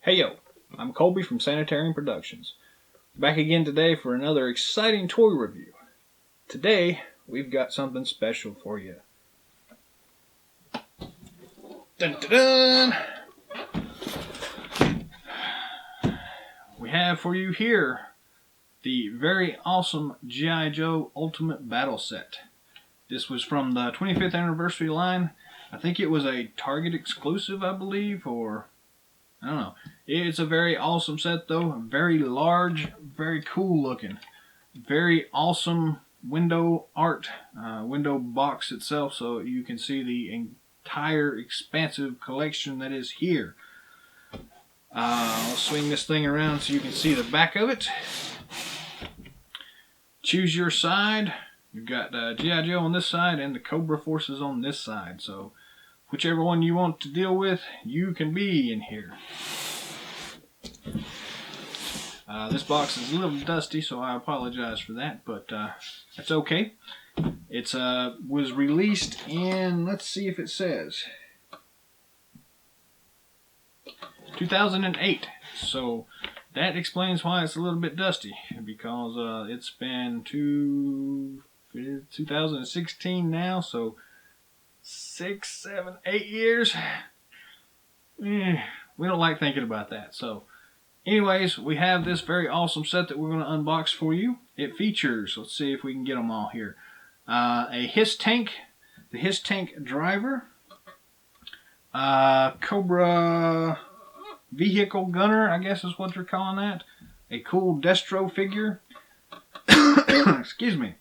Hey yo, I'm Colby from Sanitarium Productions. Back again today for another exciting toy review. Today, we've got something special for you. Dun dun dun! We have for you here the very awesome G.I. Joe Ultimate Battle Set. This was from the 25th anniversary line. I think it was a Target exclusive, I believe, or I don't know. It's a very awesome set though. Very large, very cool looking. Very awesome window art, window box itself, so you can see the entire expansive collection that is here. I'll swing this thing around so you can see the back of it. Choose your side. You've got G.I. Joe on this side and the Cobra forces on this side. So whichever one you want to deal with, you can be in here. This box is a little dusty, so I apologize for that, but that's okay. It was released in, let's see if it says, 2008. So that explains why it's a little bit dusty, because it's been 2016 now, so 6, 7, 8 years. We don't like thinking about that. So anyways, we have this very awesome set that we're going to unbox for you. It features, let's see if we can get them all here, a HISS tank, the HISS tank driver, Cobra Vehicle Gunner, I guess is what they're calling that, a cool Destro figure, excuse me,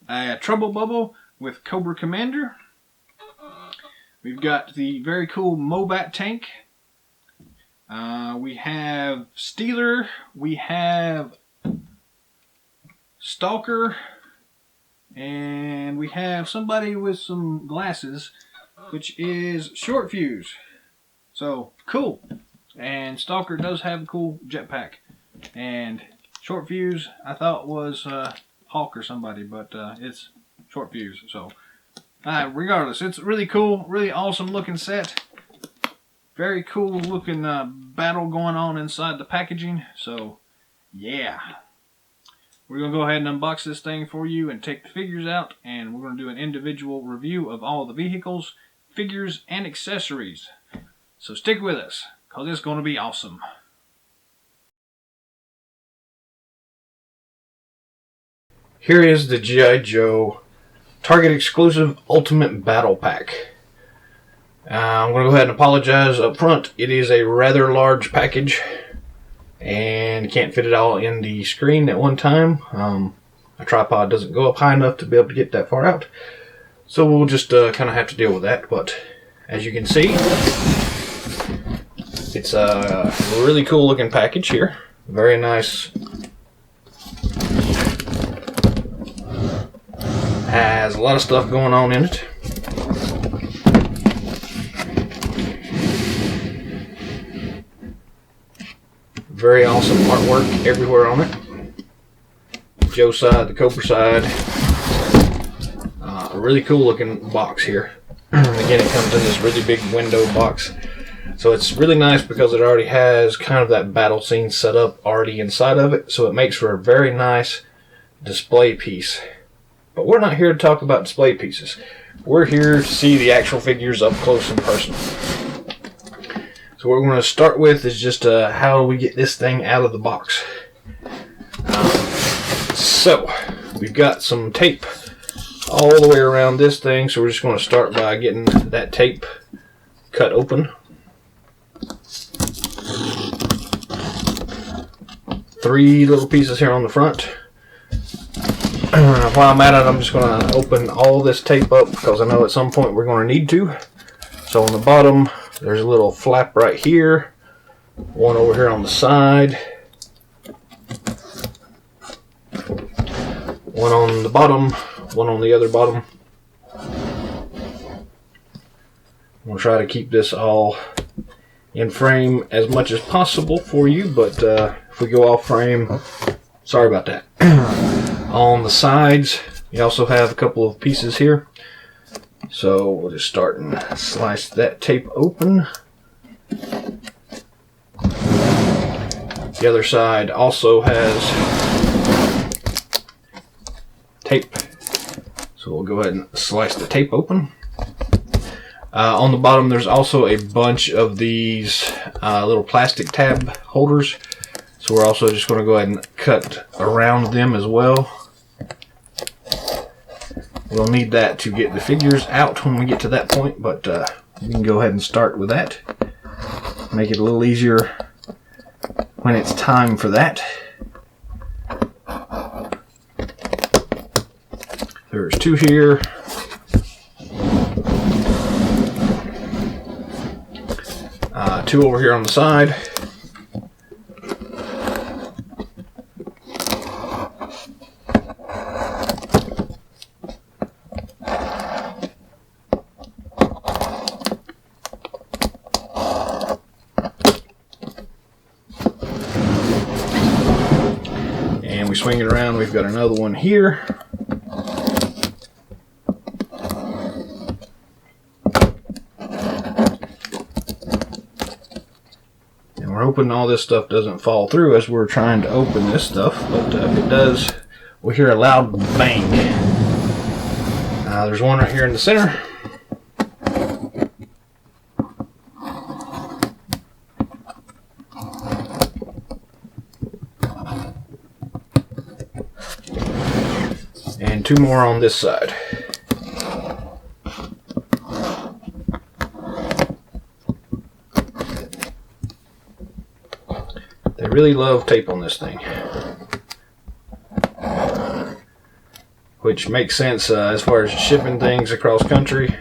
a Trouble Bubble with Cobra Commander. We've got the very cool MOBAT tank. We have Steeler. We have Stalker. And we have somebody with some glasses, which is Short Fuze. So, cool. And Stalker does have a cool jetpack. And Short Fuze, I thought was Hulk or somebody, but it's Short Fuze. So, regardless, it's really cool, really awesome looking set. Very cool looking battle going on inside the packaging. So, yeah. We're going to go ahead and unbox this thing for you and take the figures out. And we're going to do an individual review of all the vehicles, figures, and accessories. So stick with us, because it's going to be awesome. Here is the G.I. Joe Target exclusive Ultimate Battle Pack. I'm going to go ahead and apologize up front. It is a rather large package and can't fit it all in the screen at one time. A tripod doesn't go up high enough to be able to get that far out. So we'll just kind of have to deal with that. But as you can see, it's a really cool looking package here. Very nice. Has a lot of stuff going on in it. Very awesome artwork everywhere on it. Joe side, the Cobra side. A really cool looking box here. Again, it comes in this really big window box. So it's really nice because it already has kind of that battle scene set up already inside of it. So it makes for a very nice display piece. But we're not here to talk about display pieces. We're here to see the actual figures up close and personal. So what we're going to start with is just how do we get this thing out of the box. So we've got some tape all the way around this thing. So we're just going to start by getting that tape cut open. 3 little pieces here on the front. While I'm at it, I'm just going to open all this tape up because I know at some point we're going to need to. So on the bottom, there's a little flap right here. One over here on the side. One on the bottom. One on the other bottom. I'm going to try to keep this all in frame as much as possible for you, but if we go off frame, sorry about that. On the sides, you also have a couple of pieces here. So we'll just start and slice that tape open. The other side also has tape. So we'll go ahead and slice the tape open. On the bottom there's also a bunch of these little plastic tab holders. So we're also just going to go ahead and cut around them as well. We'll need that to get the figures out when we get to that point, but we can go ahead and start with that. Make it a little easier when it's time for that. There's two here. Two over here on the side. And we swing it around, we've got another one here. We're hoping all this stuff doesn't fall through as we're trying to open this stuff, but if it does, we'll hear a loud bang. There's one right here in the center. And two more on this side. They really love tape on this thing, which makes sense as far as shipping things across country.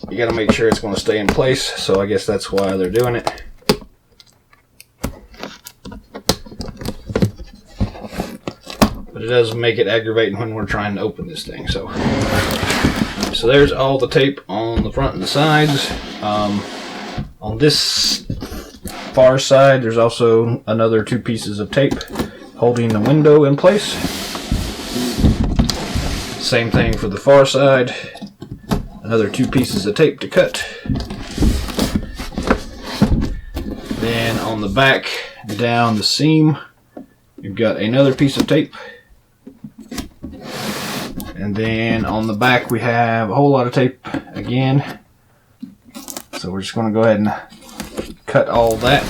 You got to make sure it's going to stay in place, so I guess that's why they're doing it. But it does make it aggravating when we're trying to open this thing. So there's all the tape on the front and the sides. On this far side, there's also another two pieces of tape holding the window in place. Same thing for the far side. Another two pieces of tape to cut. Then on the back, down the seam, you've got another piece of tape. And then on the back, we have a whole lot of tape again. So we're just going to go ahead and cut all that.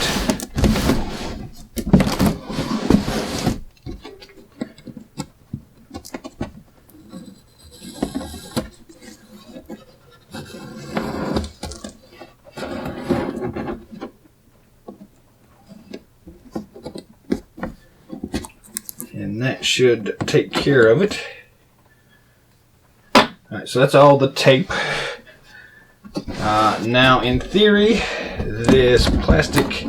And that should take care of it. Alright, so that's all the tape. Now, in theory, this plastic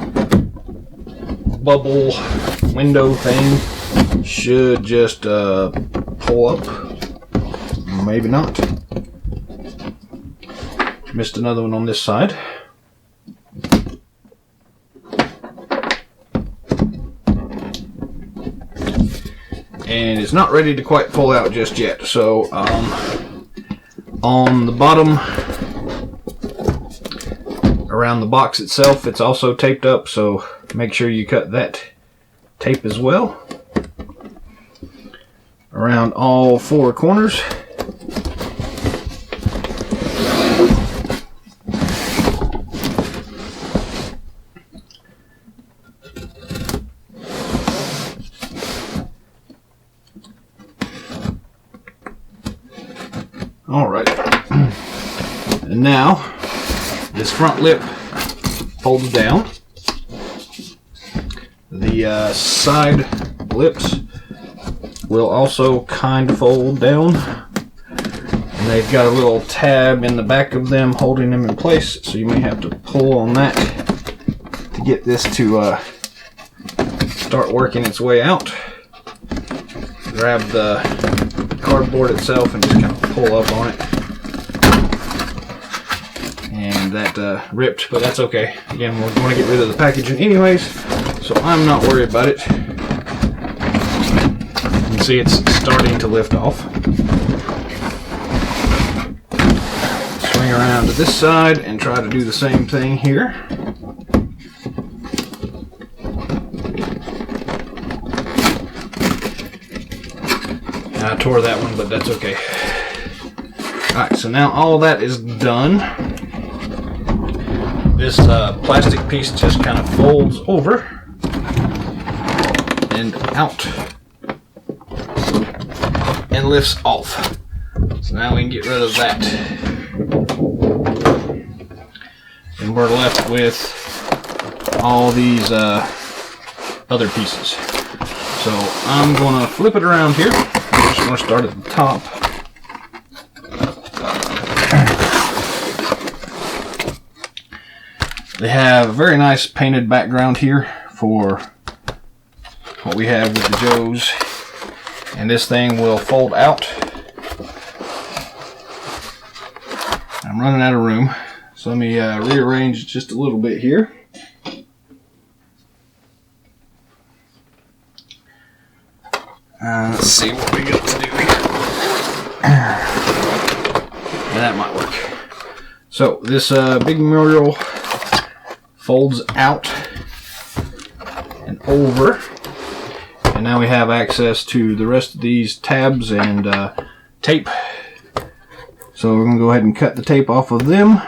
bubble window thing should just pull up. Maybe not. Missed another one on this side. And it's not ready to quite pull out just yet. So, on the bottom, around the box itself, it's also taped up, so make sure you cut that tape as well. Around all four corners. Alright. And now, this front lip folds down. The side lips will also kind of fold down. And they've got a little tab in the back of them holding them in place, so you may have to pull on that to get this to start working its way out. Grab the cardboard itself and just kind of pull up on it. And that ripped, but that's okay. Again, we're going to get rid of the packaging anyways, so I'm not worried about it. You can see it's starting to lift off. Swing around to this side and try to do the same thing here. I tore that one, but that's okay. Alright, so now all that is done. This plastic piece just kind of folds over and out and lifts off. So now we can get rid of that. And we're left with all these other pieces. So I'm going to flip it around here. I'm just going to start at the top. They have a very nice painted background here for what we have with the Joes. And this thing will fold out. I'm running out of room, so let me rearrange just a little bit here. Let's see what we got to do here. That might work. So this big mural folds out and over, and now we have access to the rest of these tabs and tape. So we're going to go ahead and cut the tape off of them.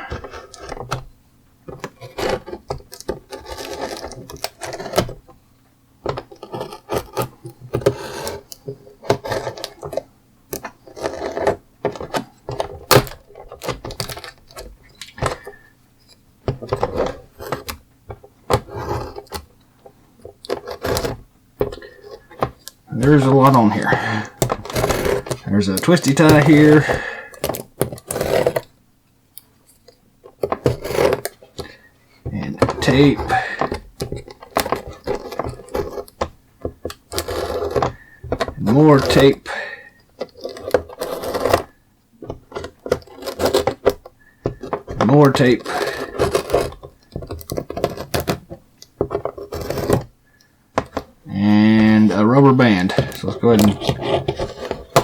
There's a lot on here. There's a twisty tie here. And tape. And more tape. And more tape. And a rubber band. So let's go ahead and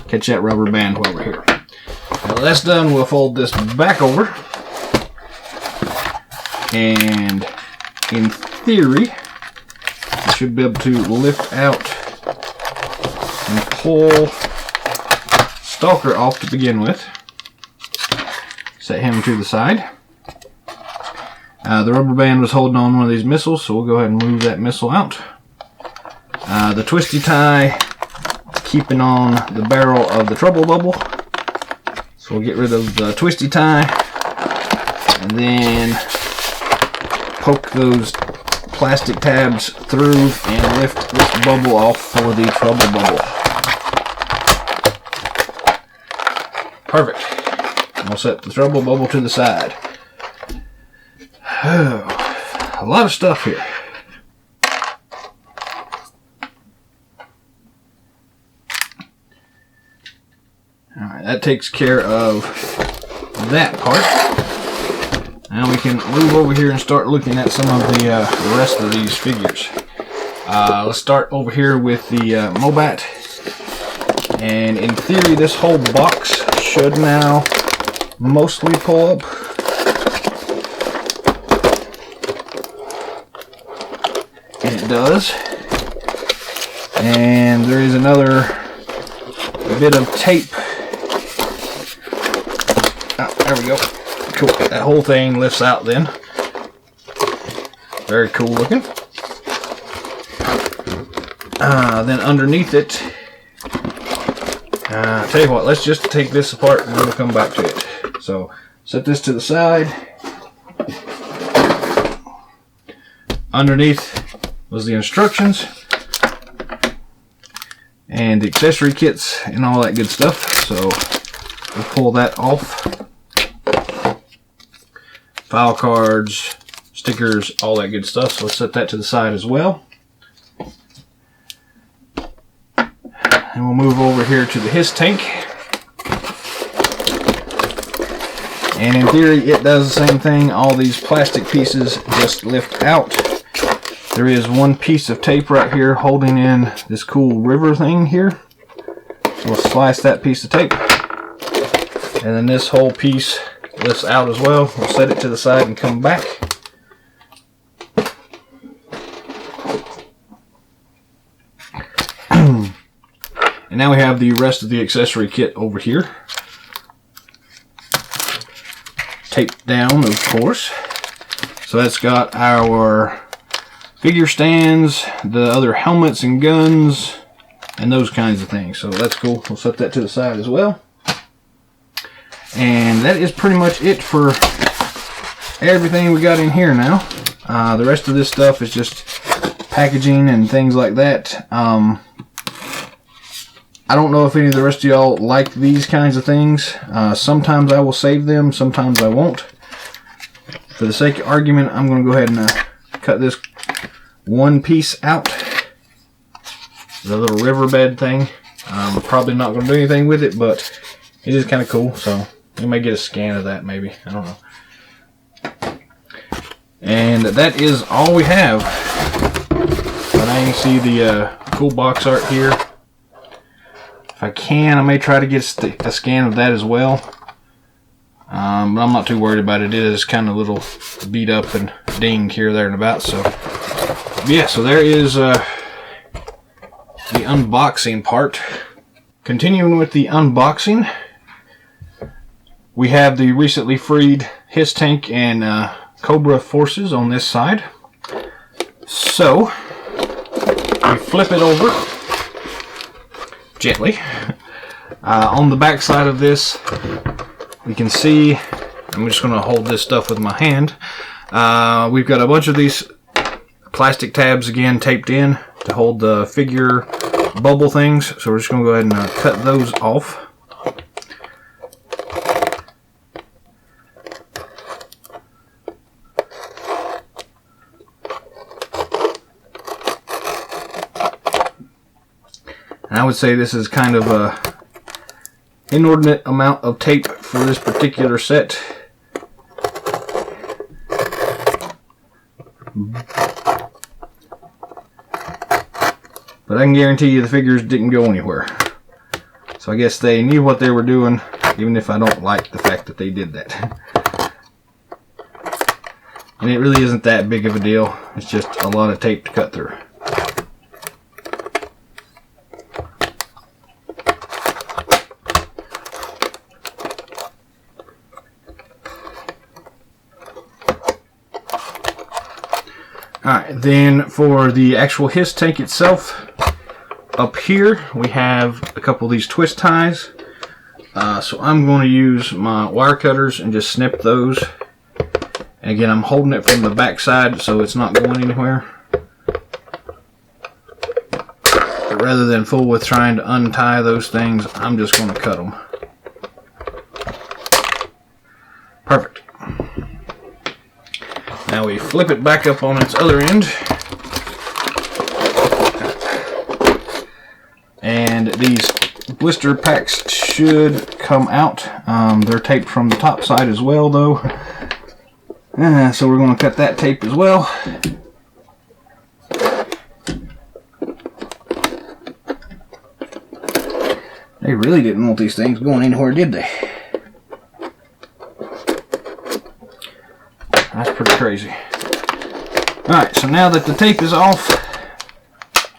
catch that rubber band while we're here. Now that that's done, we'll fold this back over. And in theory, you should be able to lift out and pull Stalker off to begin with. Set him to the side. The rubber band was holding on one of these missiles, so we'll go ahead and move that missile out. The twisty tie keeping on the barrel of the trouble bubble. So we'll get rid of the twisty tie and then poke those plastic tabs through and lift this bubble off for the trouble bubble. Perfect. And we'll set the trouble bubble to the side. Oh, a lot of stuff here. Alright, that takes care of that part. Now we can move over here and start looking at some of the rest of these figures. Let's start over here with the MOBAT. And in theory, this whole box should now mostly pull up. And it does. And there is another bit of tape. Oh, there we go. Cool. That whole thing lifts out then. Very cool looking. Then underneath it, tell you what, let's just take this apart and then we'll come back to it. So, set this to the side. Underneath was the instructions and the accessory kits and all that good stuff. So, we'll pull that off. File cards, stickers, all that good stuff. So let's set that to the side as well. And we'll move over here to the HISS tank. And in theory, it does the same thing. All these plastic pieces just lift out. There is one piece of tape right here holding in this cool river thing here. So we'll slice that piece of tape. And then this whole piece lifts out as well. We'll set it to the side and come back. And now we have the rest of the accessory kit over here. Taped down, of course. So that's got our figure stands, the other helmets and guns, and those kinds of things. So that's cool. We'll set that to the side as well. And that is pretty much it for everything we got in here now. The rest of this stuff is just packaging and things like that. I don't know if any of the rest of y'all like these kinds of things. Sometimes I will save them, sometimes I won't. For the sake of argument, I'm going to go ahead and cut this one piece out. The little riverbed thing. I'm probably not going to do anything with it, but it is kind of cool. So you may get a scan of that maybe. I don't know. And that is all we have. But now you can see the cool box art here. If I can, I may try to get a scan of that as well. But I'm not too worried about it. It is kind of a little beat up and dinged here, there, and about. So, yeah, so there is the unboxing part. Continuing with the unboxing, we have the recently freed HISS tank and Cobra forces on this side. So, we flip it over gently. On the back side of this, we can see, I'm just going to hold this stuff with my hand. We've got a bunch of these plastic tabs again taped in to hold the figure bubble things. So we're just going to go ahead and cut those off. And I would say this is kind of a inordinate amount of tape for this particular set. But I can guarantee you the figures didn't go anywhere. So I guess they knew what they were doing, even if I don't like the fact that they did that. And it really isn't that big of a deal. It's just a lot of tape to cut through. Alright, then for the actual HISS tank itself, up here we have a couple of these twist ties. So I'm going to use my wire cutters and just snip those. And again, I'm holding it from the back side so it's not going anywhere. But rather than fool with trying to untie those things, I'm just going to cut them. Perfect. Now we flip it back up on its other end. And these blister packs should come out. They're taped from the top side as well though. So we're going to cut that tape as well. They really didn't want these things going anywhere, did they? That's pretty crazy. Alright, so now that the tape is off,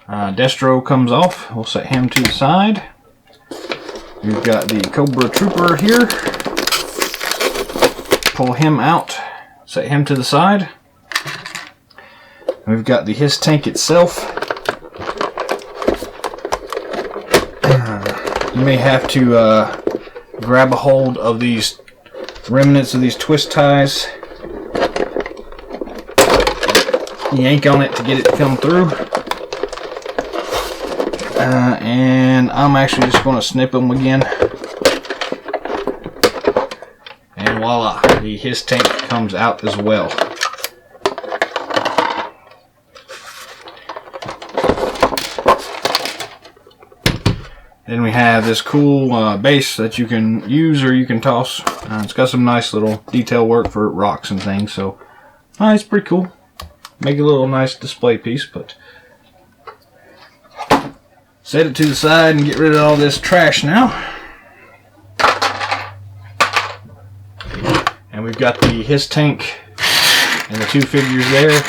Destro comes off. We'll set him to the side. We've got the Cobra Trooper here. Pull him out. Set him to the side. We've got the HISS tank itself. You may have to grab a hold of these remnants of these twist ties. Yank on it to get it to come through. And I'm actually just going to snip them again. And voila, the HISS tank comes out as well. Then we have this cool base that you can use or you can toss. It's got some nice little detail work for rocks and things, so it's pretty cool. Make a little nice display piece, but set it to the side and get rid of all this trash now. And we've got the HISS tank and the two figures there.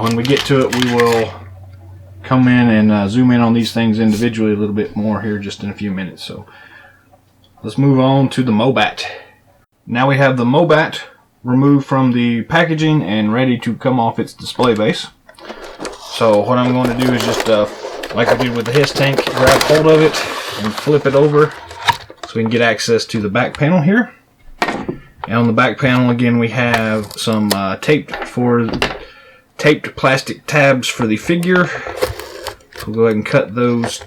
When we get to it, we will come in and zoom in on these things individually a little bit more here just in a few minutes. So let's move on to the MOBAT. Now we have the MOBAT removed from the packaging and ready to come off its display base. So what I'm going to do is just like I did with the HISS tank, grab hold of it and flip it over so we can get access to the back panel here. And on the back panel again we have some taped plastic tabs for the figure. So we'll go ahead and cut those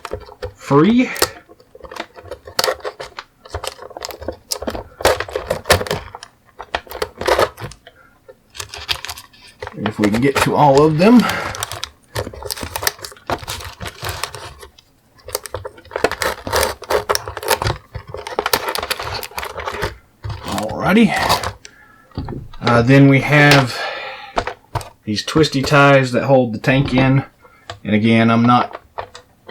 free. And if we can get to all of them. Alrighty. Then we have these twisty ties that hold the tank in. And again, I'm not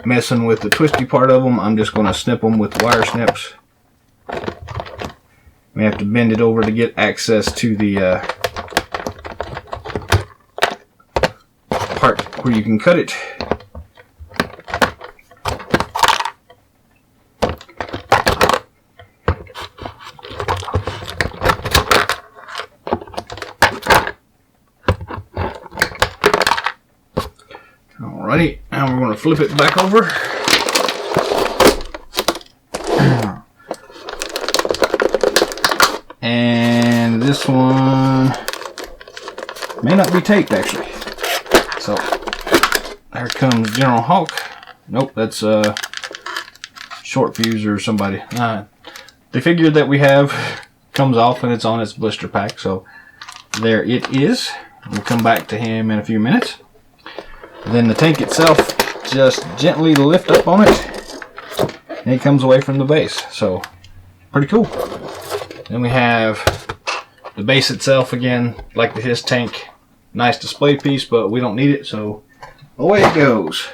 messing with the twisty part of them. I'm just going to snip them with wire snips. We have to bend it over to get access to the part where you can cut it. Alrighty, now we're going to flip it back over. And this one may not be taped actually. So there comes General Hawk. Nope, that's Short Fuse or somebody. The figure that we have comes off and it's on its blister pack. So there it is. We'll come back to him in a few minutes. Then the tank itself, just gently lift up on it and it comes away from the base. So pretty cool. Then we have the base itself again, like the HISS tank. Nice display piece, but we don't need it, so away it goes.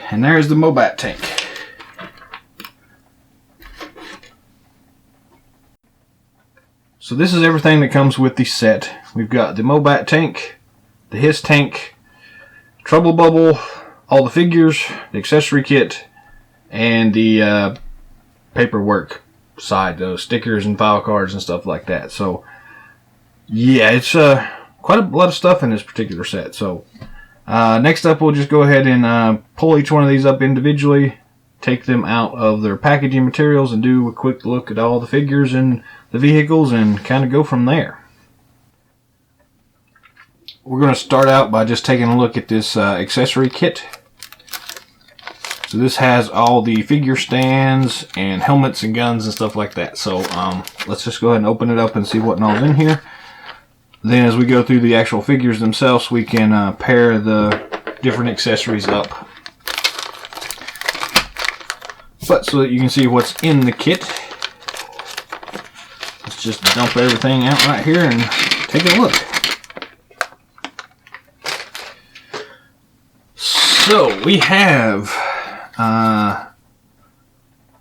And there's the MOBAT tank. So this is everything that comes with the set. We've got the MOBAT tank, the HISS tank, Trouble Bubble, all the figures, the accessory kit, and the paperwork side, those stickers and file cards and stuff like that. So yeah, it's quite a lot of stuff in this particular set. So next up we'll just go ahead and pull each one of these up individually, take them out of their packaging materials and do a quick look at all the figures and the vehicles and kind of go from there. We're going to start out by just taking a look at this accessory kit. So this has all the figure stands and helmets and guns and stuff like that. So let's just go ahead and open it up and see what all's in here. Then as we go through the actual figures themselves, we can pair the different accessories up. But so that you can see what's in the kit, let's just dump everything out right here and take a look. So we have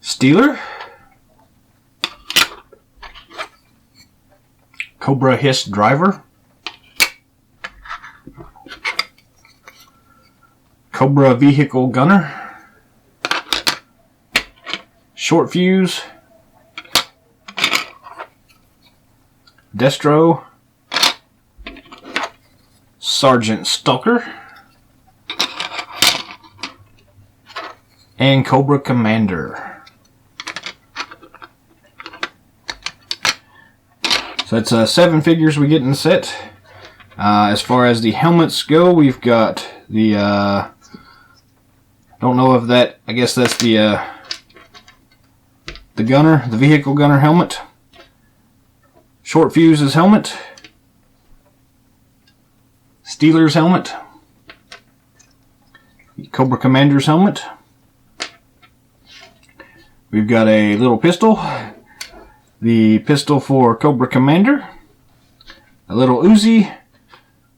Steeler, Cobra HISS driver, Cobra Vehicle Gunner, Short Fuse, Destro, Sergeant Stalker, and Cobra Commander. So that's 7 figures we get in the set. As far as the helmets go, we've got the don't know if that, I guess that's the gunner, the vehicle gunner helmet, Short Fuse's helmet, Steeler's helmet, Cobra Commander's helmet. We've got a little pistol, the pistol for Cobra Commander, a little Uzi,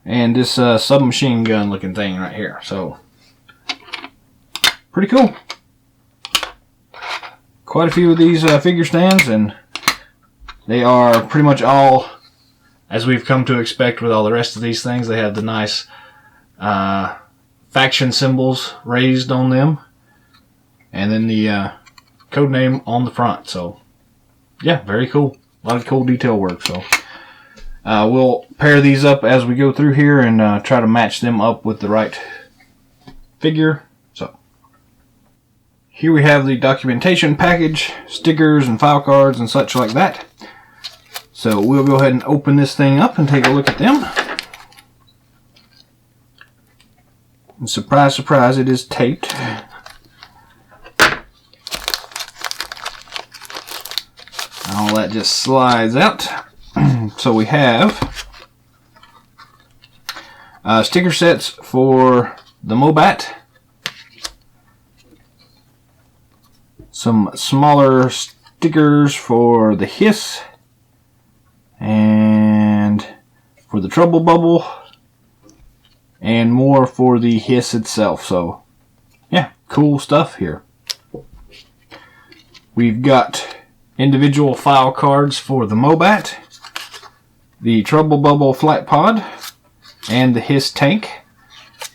and this submachine gun looking thing right here. So pretty cool. Quite a few of these figure stands, and They are pretty much all as we've come to expect with all the rest of these things. They have the nice faction symbols raised on them, and then the code name on the front. So yeah, very cool. A lot of cool detail work. So we'll pair these up as we go through here and try to match them up with the right figure. So here we have the documentation package, stickers and file cards and such like that. So we'll go ahead and open this thing up and take a look at them. And surprise, surprise, it is taped. All that just slides out. So we have sticker sets for the MOBAT, some smaller stickers for the HISS, and for the Trouble Bubble, and more for the HISS itself. So yeah, cool stuff here. We've got individual file cards for the MOBAT, the Trouble Bubble Flight Pod, and the HISS tank.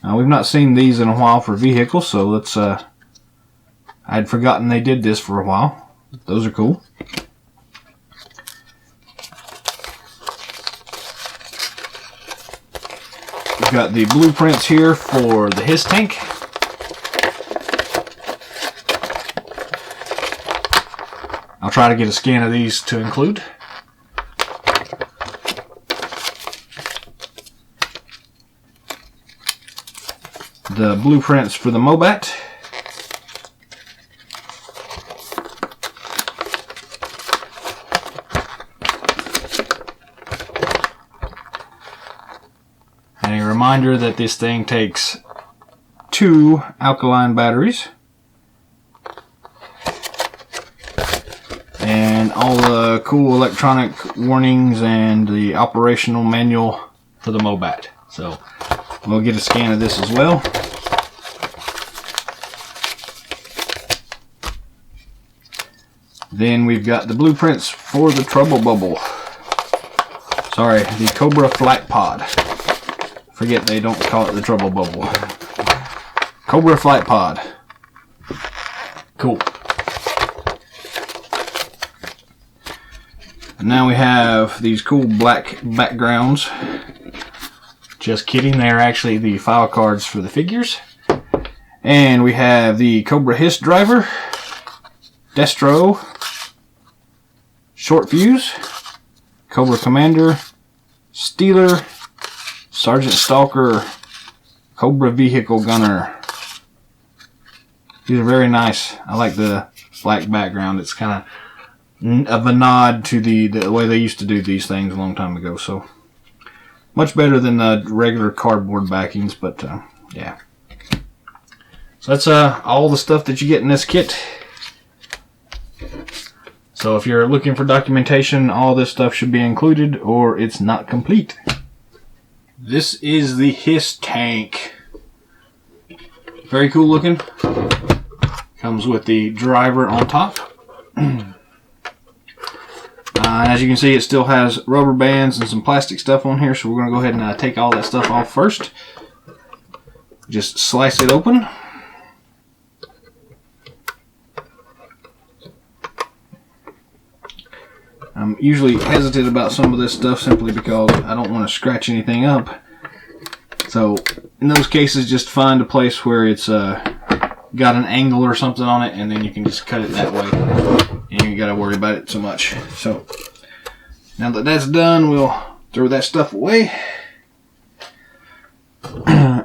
We've not seen these in a while for vehicles, so let's I'd forgotten they did this for a while. Those are cool. We've got the blueprints here for the HISS tank. I'll try to get a scan of these to include. The blueprints for the MOBAT. And a reminder that this thing takes 2 alkaline batteries. And all the cool electronic warnings and the operational manual for the MOBAT. So we'll get a scan of this as well. Then we've got the blueprints for the Trouble Bubble. Sorry, the Cobra Flight Pod. Forget they don't call it the Trouble Bubble. Cobra Flight Pod. Cool. And now we have these cool black backgrounds. Just kidding, they're actually the file cards for the figures. And we have the Cobra HISS driver, Destro, Short Fuse, Cobra Commander, Stealer, Sergeant Stalker, Cobra Vehicle Gunner. These are very nice. I like the black background. It's kind of a nod to the way they used to do these things a long time ago. So much better than the regular cardboard backings, but yeah. So that's all the stuff that you get in this kit. So if you're looking for documentation, all this stuff should be included or it's not complete. This is the HISS tank. Very cool looking. Comes with the driver on top. As you can see, it still has rubber bands and some plastic stuff on here, so we're going to go ahead and take all that stuff off first. Just slice it open. I'm usually hesitant about some of this stuff simply because I don't want to scratch anything up. So in those cases, just find a place where it's got an angle or something on it, and then you can just cut it that way. And you got to worry about it so much. So now that that's done, we'll throw that stuff away.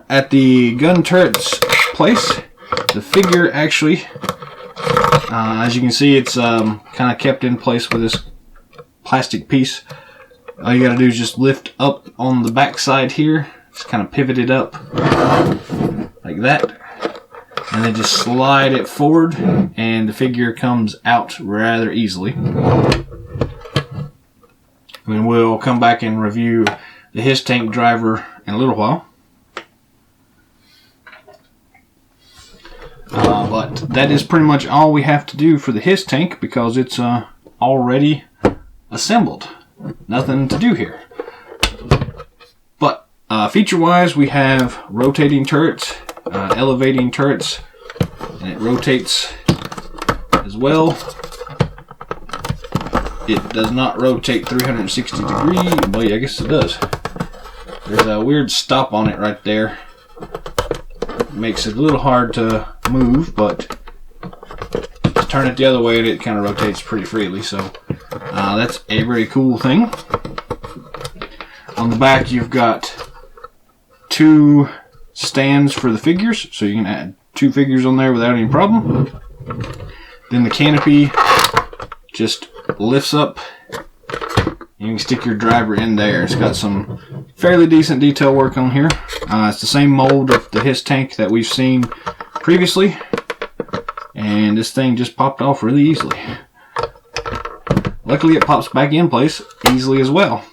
At the gun turret's place, the figure actually, as you can see, it's kind of kept in place with this plastic piece. All you got to do is just lift up on the back side here. Just kind of pivot it up like that. And then just slide it forward and the figure comes out rather easily. And we'll come back and review the HISS tank driver in a little while. But that is pretty much all we have to do for the HISS tank because it's already assembled. Nothing to do here. But feature-wise, we have rotating turrets, elevating turrets, and it rotates as well. It does not rotate 360 degrees. Well, yeah, I guess it does. There's a weird stop on it right there. Makes it a little hard to move, but turn it the other way and it kind of rotates pretty freely. So that's a very cool thing. On the back, you've got 2 stands for the figures, so you can add 2 figures on there without any problem. Then the canopy just lifts up. You can stick your driver in there. It's got some fairly decent detail work on here. It's the same mold of the HISS tank that we've seen previously, and this thing just popped off really easily. Luckily, it pops back in place easily as well.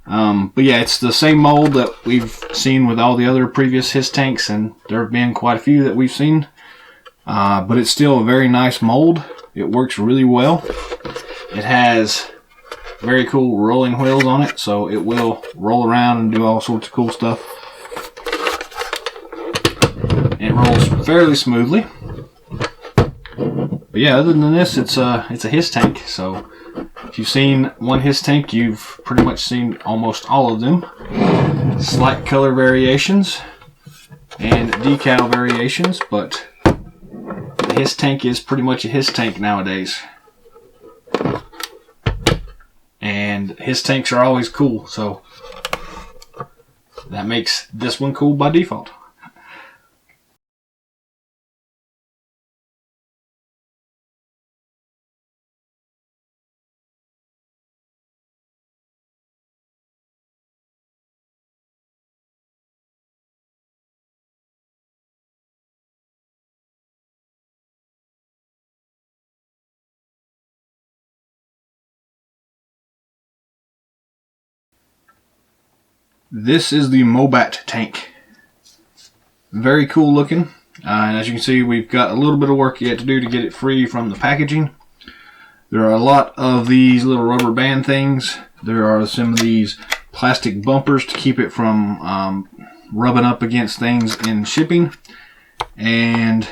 But yeah, it's the same mold that we've seen with all the other previous HISS tanks, and there have been quite a few that we've seen. But it's still a very nice mold. It works really well. It has very cool rolling wheels on it, so it will roll around and do all sorts of cool stuff. And it rolls fairly smoothly. But yeah, other than this, it's a HISS tank, so if you've seen one HISS tank, you've pretty much seen almost all of them. Slight color variations and decal variations, but the HISS tank is pretty much a HISS tank nowadays. And HISS tanks are always cool, so that makes this one cool by default. This is the MOBAT tank. Very cool looking. And as you can see, we've got a little bit of work yet to do to get it free from the packaging. There are a lot of these little rubber band things. There are some of these plastic bumpers to keep it from rubbing up against things in shipping. And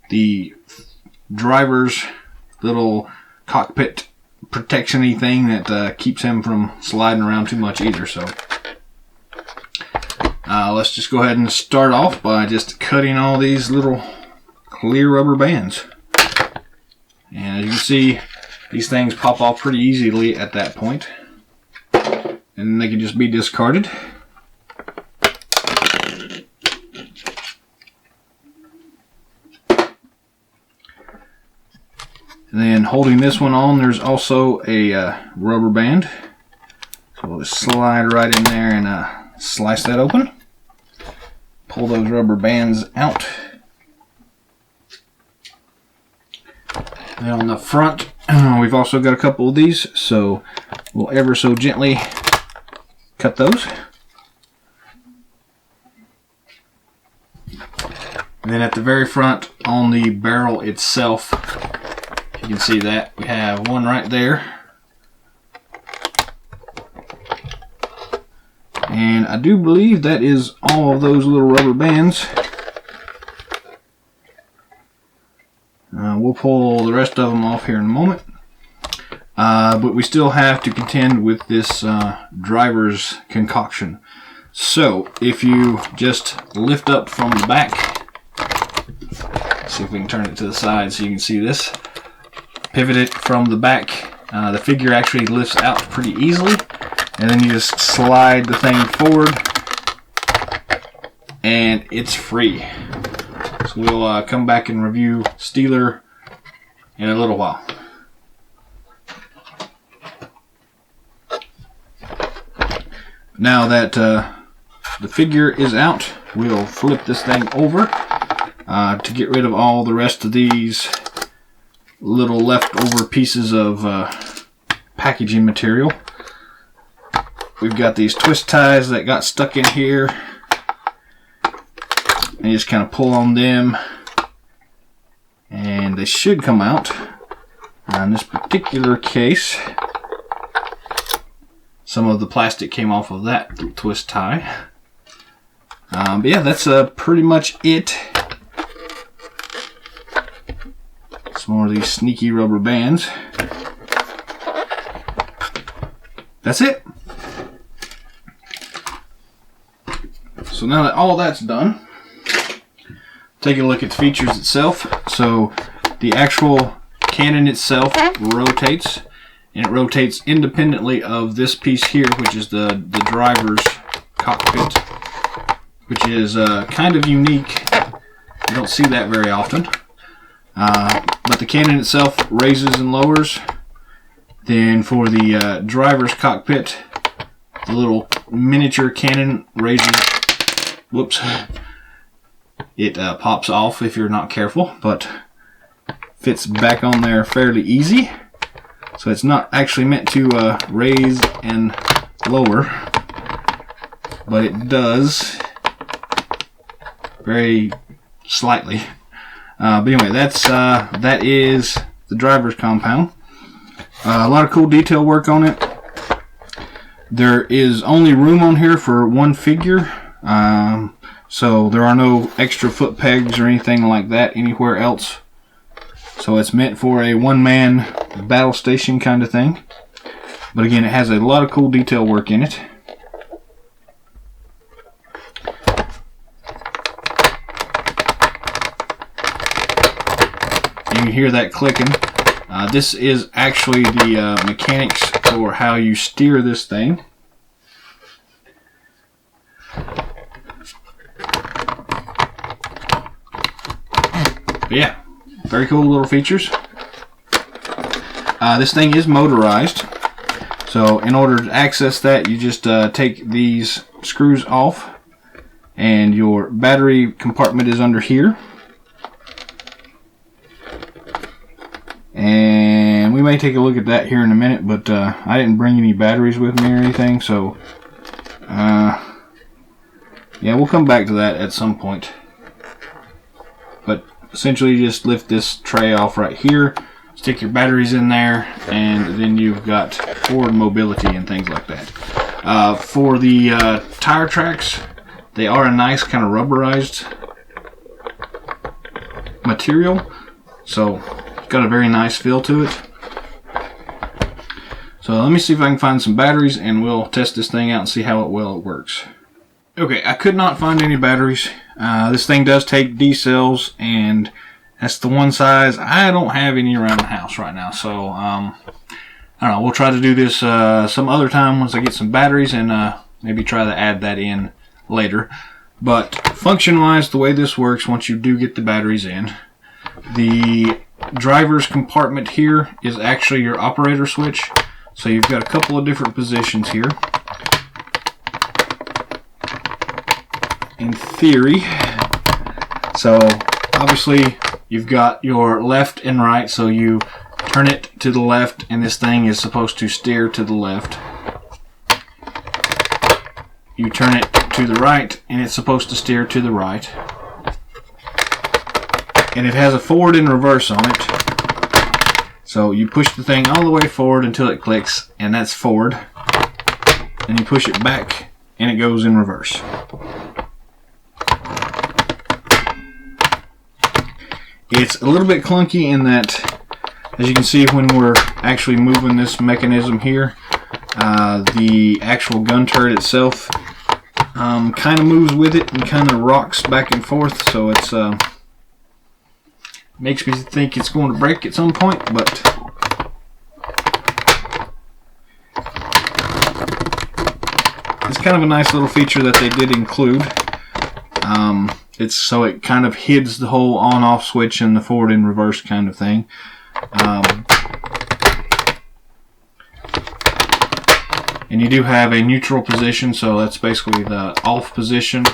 the driver's little cockpit protection-y thing that keeps him from sliding around too much either. So let's just go ahead and start off by just cutting all these little clear rubber bands. And as you can see, these things pop off pretty easily at that point, and they can just be discarded. And then holding this one on, there's also a rubber band. So we'll just slide right in there and slice that open. Pull those rubber bands out. And on the front, we've also got a couple of these, so we'll ever so gently cut those. And then at the very front, on the barrel itself, you can see that we have one right there. And I do believe that is all of those little rubber bands. We'll pull the rest of them off here in a moment. But we still have to contend with this driver's concoction. So if you just lift up from the back, see if we can turn it to the side so you can see this. Pivot it from the back. The figure actually lifts out pretty easily. And then you just slide the thing forward, and it's free. So we'll come back and review Steeler in a little while. Now that the figure is out, we'll flip this thing over to get rid of all the rest of these little leftover pieces of packaging material. We've got these twist ties that got stuck in here, and you just kind of pull on them and they should come out. Now in this particular case, some of the plastic came off of that twist tie. But yeah, that's pretty much it. Some more of these sneaky rubber bands. That's it. So now that all that's done, take a look at the features itself. So the actual cannon itself rotates, and it rotates independently of this piece here, which is the driver's cockpit, which is kind of unique. You don't see that very often. But the cannon itself raises and lowers. Then for the driver's cockpit, the little miniature cannon raises. Whoops. It pops off if you're not careful, but fits back on there fairly easy. So it's not actually meant to raise and lower, but it does very slightly. But anyway, that is the driver's compound. A lot of cool detail work on it. There is only room on here for one figure, so there are no extra foot pegs or anything like that anywhere else. So it's meant for a one-man battle station kind of thing. But again, it has a lot of cool detail work in it. You can hear that clicking. This is actually the mechanics for how you steer this thing. But yeah, very cool little features. This thing is motorized, so in order to access that, you just take these screws off, and your battery compartment is under here. And we may take a look at that here in a minute, but I didn't bring any batteries with me or anything, so yeah, we'll come back to that at some point. But essentially, you just lift this tray off right here, stick your batteries in there, and then you've got forward mobility and things like that. For the tire tracks, they are a nice kind of rubberized material, so it's got a very nice feel to it. So let me see if I can find some batteries, and we'll test this thing out and see how well it works. Okay, I could not find any batteries. This thing does take D cells, and that's the one size. I don't have any around the house right now, so I don't know. We'll try to do this some other time once I get some batteries, and maybe try to add that in later. But function-wise, the way this works, once you do get the batteries in, the driver's compartment here is actually your operator switch. So you've got a couple of different positions here. In theory, so obviously you've got your left and right, so you turn it to the left and this thing is supposed to steer to the left. You turn it to the right and it's supposed to steer to the right. And it has a forward and reverse on it. So you push the thing all the way forward until it clicks, and that's forward. Then you push it back and it goes in reverse. It's a little bit clunky in that, as you can see when we're actually moving this mechanism here, the actual gun turret itself kind of moves with it and kind of rocks back and forth, so it's makes me think it's going to break at some point, but it's kind of a nice little feature that they did include. It's so it kind of hides the whole on-off switch and the forward and reverse kind of thing. And you do have a neutral position, so that's basically the off position.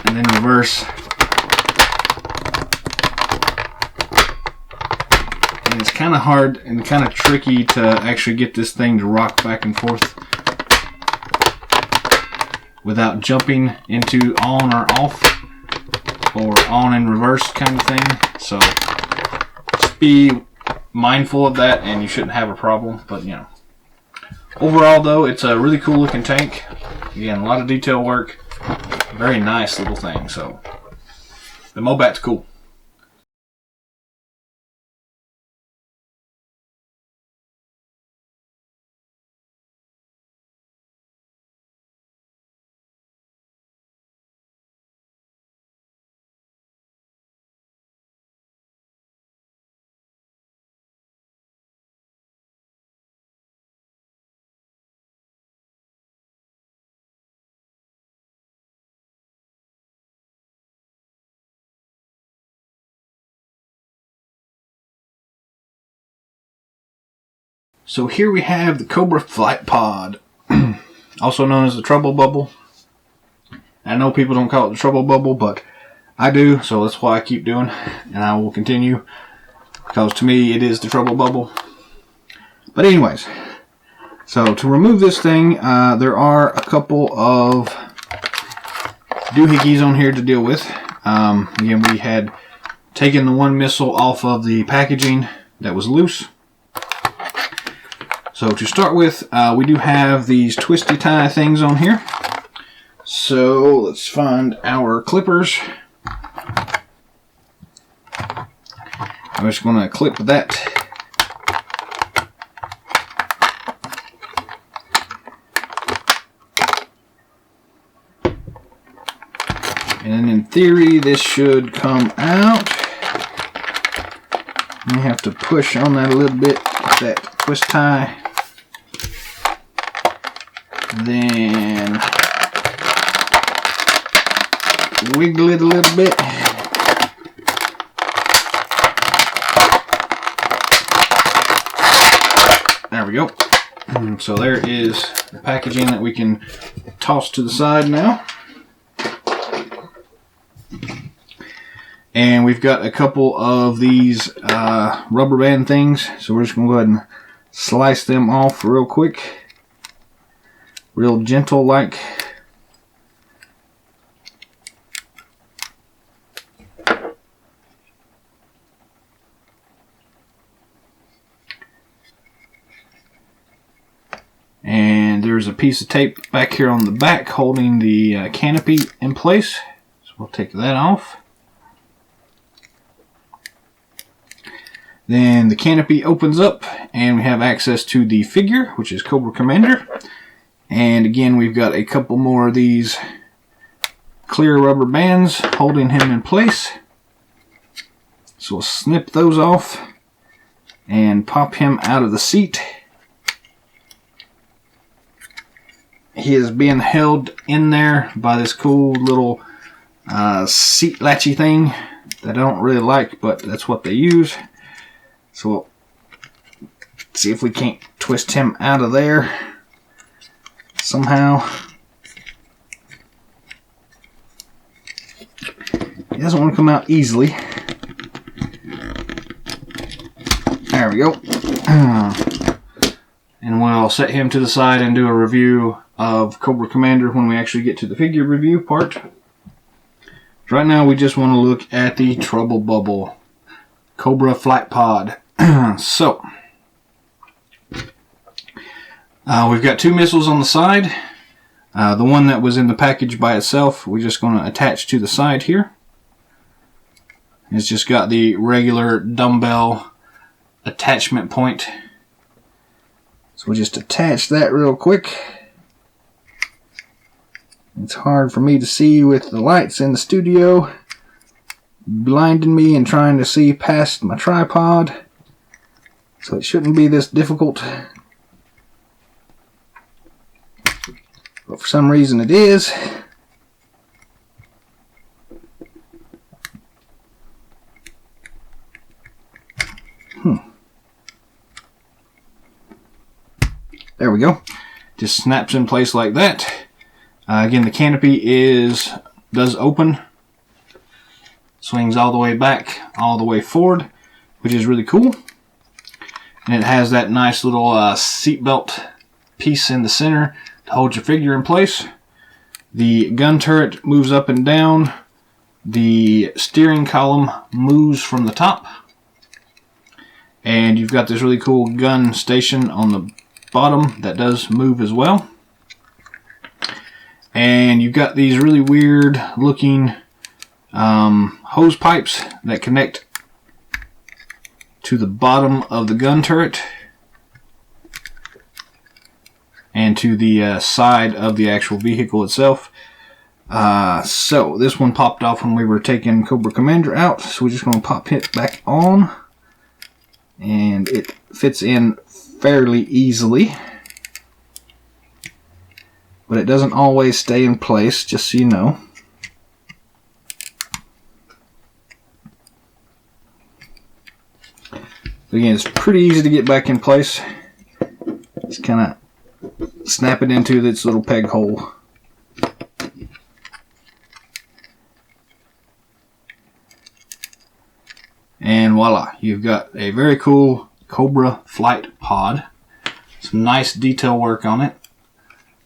And then reverse. And it's kind of hard and kind of tricky to actually get this thing to rock back and forth without jumping into on or off or on and reverse kind of thing. So just be mindful of that, and you shouldn't have a problem. But you know, overall though, it's a really cool looking tank. Again, a lot of detail work. Very nice little thing. So the MOBAT's cool. So here we have the Cobra Flight Pod, also known as the Trouble Bubble. I know people don't call it the Trouble Bubble, but I do, so that's why I keep doing, and I will continue, because to me it is the Trouble Bubble. But anyways, so to remove this thing, there are a couple of doohickeys on here to deal with. Again, we had taken the one missile off of the packaging that was loose. So to start with, we do have these twisty tie things on here. So let's find our clippers. I'm just going to clip that. And in theory, this should come out. You have to push on that a little bit, get that twist tie. Then wiggle it a little bit. There we go. So there is the packaging that we can toss to the side now. And we've got a couple of these rubber band things, so we're just going to go ahead and slice them off real quick. Real gentle like. And there's a piece of tape back here on the back holding the canopy in place. So we'll take that off. Then the canopy opens up and we have access to the figure, which is Cobra Commander. And again, we've got a couple more of these clear rubber bands holding him in place. So we'll snip those off and pop him out of the seat. He is being held in there by this cool little seat latchy thing that I don't really like, but that's what they use. So we'll see if we can't twist him out of there somehow. He doesn't want to come out easily. There we go. And we'll set him to the side and do a review of Cobra Commander when we actually get to the figure review part. Right now we just want to look at the Trouble Bubble Cobra Flight Pod. So we've got two missiles on the side. The one that was in the package by itself, we're just going to attach to the side here. It's just got the regular dumbbell attachment point. So we'll just attach that real quick. It's hard for me to see with the lights in the studio blinding me and trying to see past my tripod. So it shouldn't be this difficult. But for some reason it is. There we go. Just snaps in place like that. Again, the canopy does open. Swings all the way back, all the way forward, which is really cool. And it has that nice little seatbelt piece in the center to hold your figure in place. The gun turret moves up and down. The steering column moves from the top. And you've got this really cool gun station on the bottom that does move as well. And you've got these really weird looking hose pipes that connect to the bottom of the gun turret and to the side of the actual vehicle itself. So this one popped off when we were taking Cobra Commander out, so we're just going to pop it back on, and it fits in fairly easily, but it doesn't always stay in place, just so you know. Again, it's pretty easy to get back in place. Just kind of snap it into this little peg hole. And voila, you've got a very cool Cobra Flight Pod. Some nice detail work on it.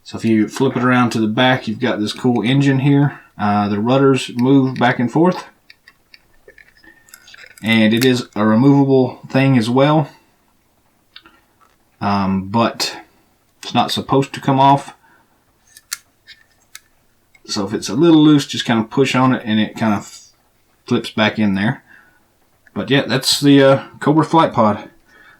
So if you flip it around to the back, you've got this cool engine here. The rudders move back and forth. And it is a removable thing as well. But it's not supposed to come off. So if it's a little loose, just kind of push on it and it kind of flips back in there. But yeah, that's the Cobra Flight Pod.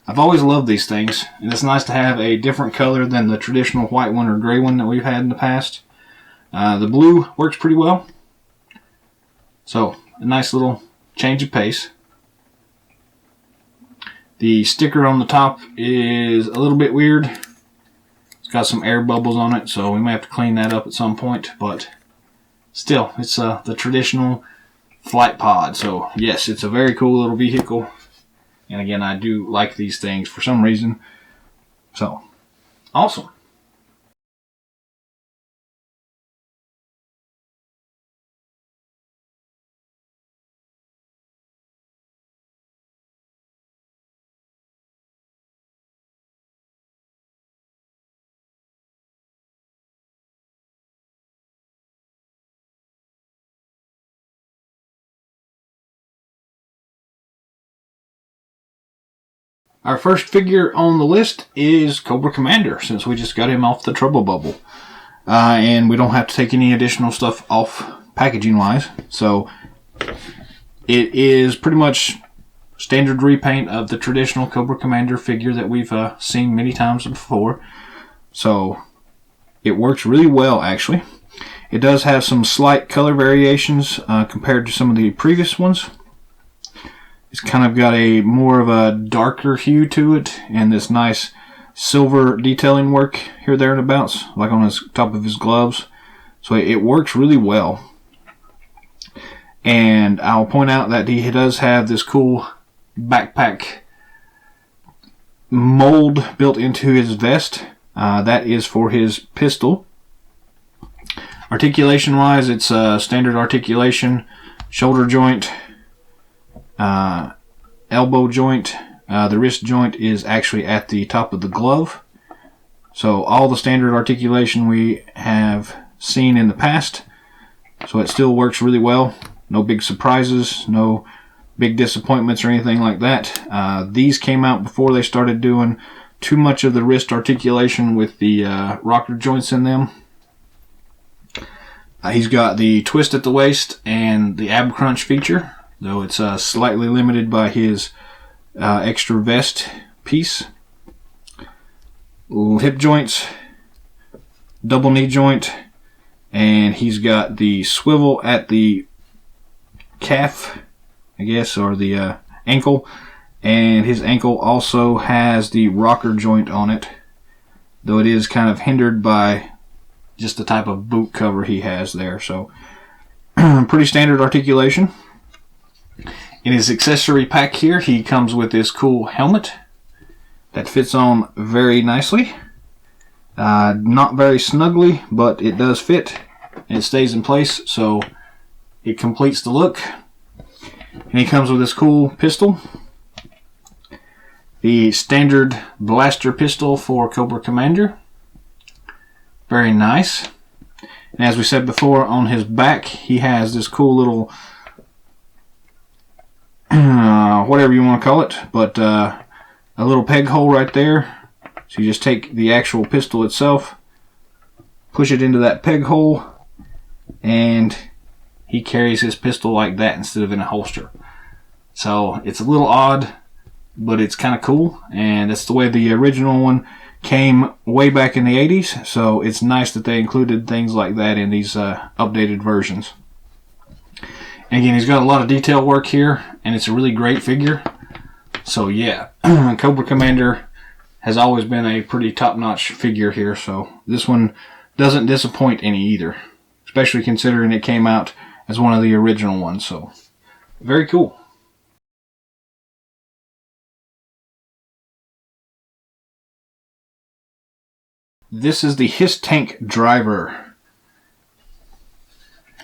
I've always loved these things, and it's nice to have a different color than the traditional white one or gray one that we've had in the past. The blue works pretty well. So, a nice little change of pace. The sticker on the top is a little bit weird. It's got some air bubbles on it, so we may have to clean that up at some point, but still, it's the traditional Flight Pod. So yes, it's a very cool little vehicle, and again, I do like these things for some reason. So awesome. Our first figure on the list is Cobra Commander, since we just got him off the Trouble Bubble. And we don't have to take any additional stuff off packaging wise. So it is pretty much standard repaint of the traditional Cobra Commander figure that we've seen many times before. So it works really well, actually. It does have some slight color variations compared to some of the previous ones. It's kind of got a more of a darker hue to it, and this nice silver detailing work here, there, and abouts, like on his top of his gloves. So it works really well. And I'll point out that he does have this cool backpack mold built into his vest. That is for his pistol. Articulation wise, it's standard articulation, shoulder joint, elbow joint. The wrist joint is actually at the top of the glove. So all the standard articulation we have seen in the past. So it still works really well. No big surprises, no big disappointments or anything like that. These came out before they started doing too much of the wrist articulation with the rocker joints in them. He's got the twist at the waist and the ab crunch feature, though it's slightly limited by his extra vest piece. Little hip joints, double knee joint, and he's got the swivel at the calf, I guess, or the ankle, and his ankle also has the rocker joint on it, though it is kind of hindered by just the type of boot cover he has there. So pretty standard articulation. In his accessory pack here, he comes with this cool helmet that fits on very nicely. Not very snugly, but it does fit and it stays in place, so it completes the look. And he comes with this cool pistol, the standard blaster pistol for Cobra Commander. Very nice. And as we said before, on his back he has this cool little whatever you want to call it, but a little peg hole right there. So you just take the actual pistol itself, push it into that peg hole, and he carries his pistol like that instead of in a holster. So it's a little odd, but it's kind of cool, and that's the way the original one came way back in the 80s. So it's nice that they included things like that in these updated versions. And again, he's got a lot of detail work here, and it's a really great figure. So yeah, Cobra Commander has always been a pretty top-notch figure here, so this one doesn't disappoint any either, especially considering it came out as one of the original ones. So very cool. This is the HISS tank driver.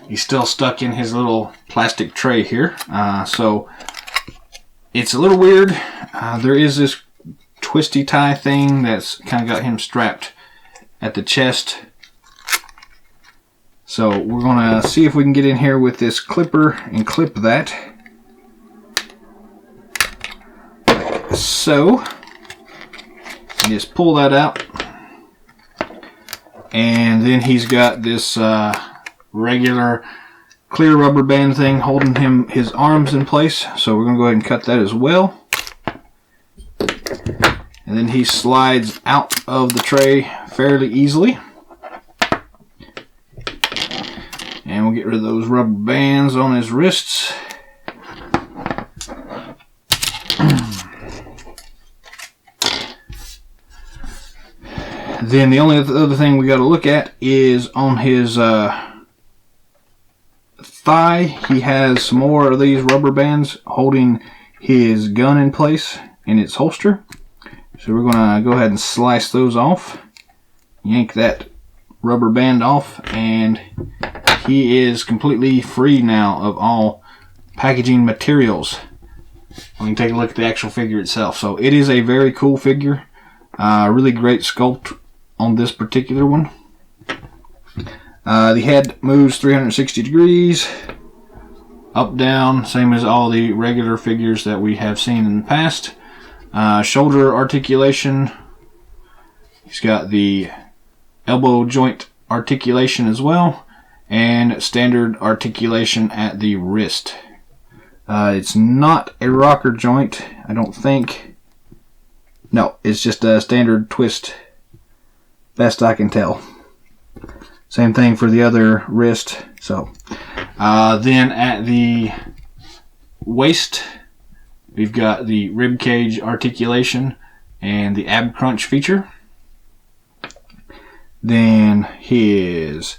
He's still stuck in his little plastic tray here, so it's a little weird. There is this twisty tie thing that's kind of got him strapped at the chest. So we're going to see if we can get in here with this clipper and clip that. So just pull that out. And then he's got this regular clear rubber band thing holding his arms in place. So we're going to go ahead and cut that as well. And then he slides out of the tray fairly easily. And we'll get rid of those rubber bands on his wrists. Then the only other thing we got to look at is on his thigh. He has some more of these rubber bands holding his gun in place in its holster. So we're going to go ahead and slice those off. Yank that rubber band off, and he is completely free now of all packaging materials. We can take a look at the actual figure itself. So it is a very cool figure. Really great sculpt on this particular one. The head moves 360 degrees, up, down, same as all the regular figures that we have seen in the past. Shoulder articulation. He's got the elbow joint articulation as well, and standard articulation at the wrist. It's not a rocker joint, I don't think. No, it's just a standard twist, best I can tell. Same thing for the other wrist. So then at the waist, we've got the rib cage articulation and the ab crunch feature. Then his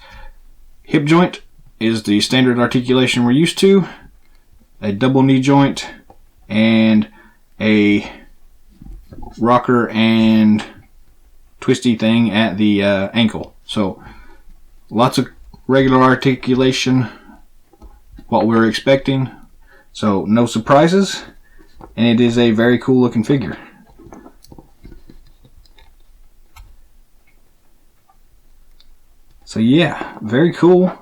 hip joint is the standard articulation we're used to, a double knee joint, and a rocker and twisty thing at the ankle. So lots of regular articulation, what we're expecting. So no surprises, and it is a very cool looking figure. So yeah, very cool.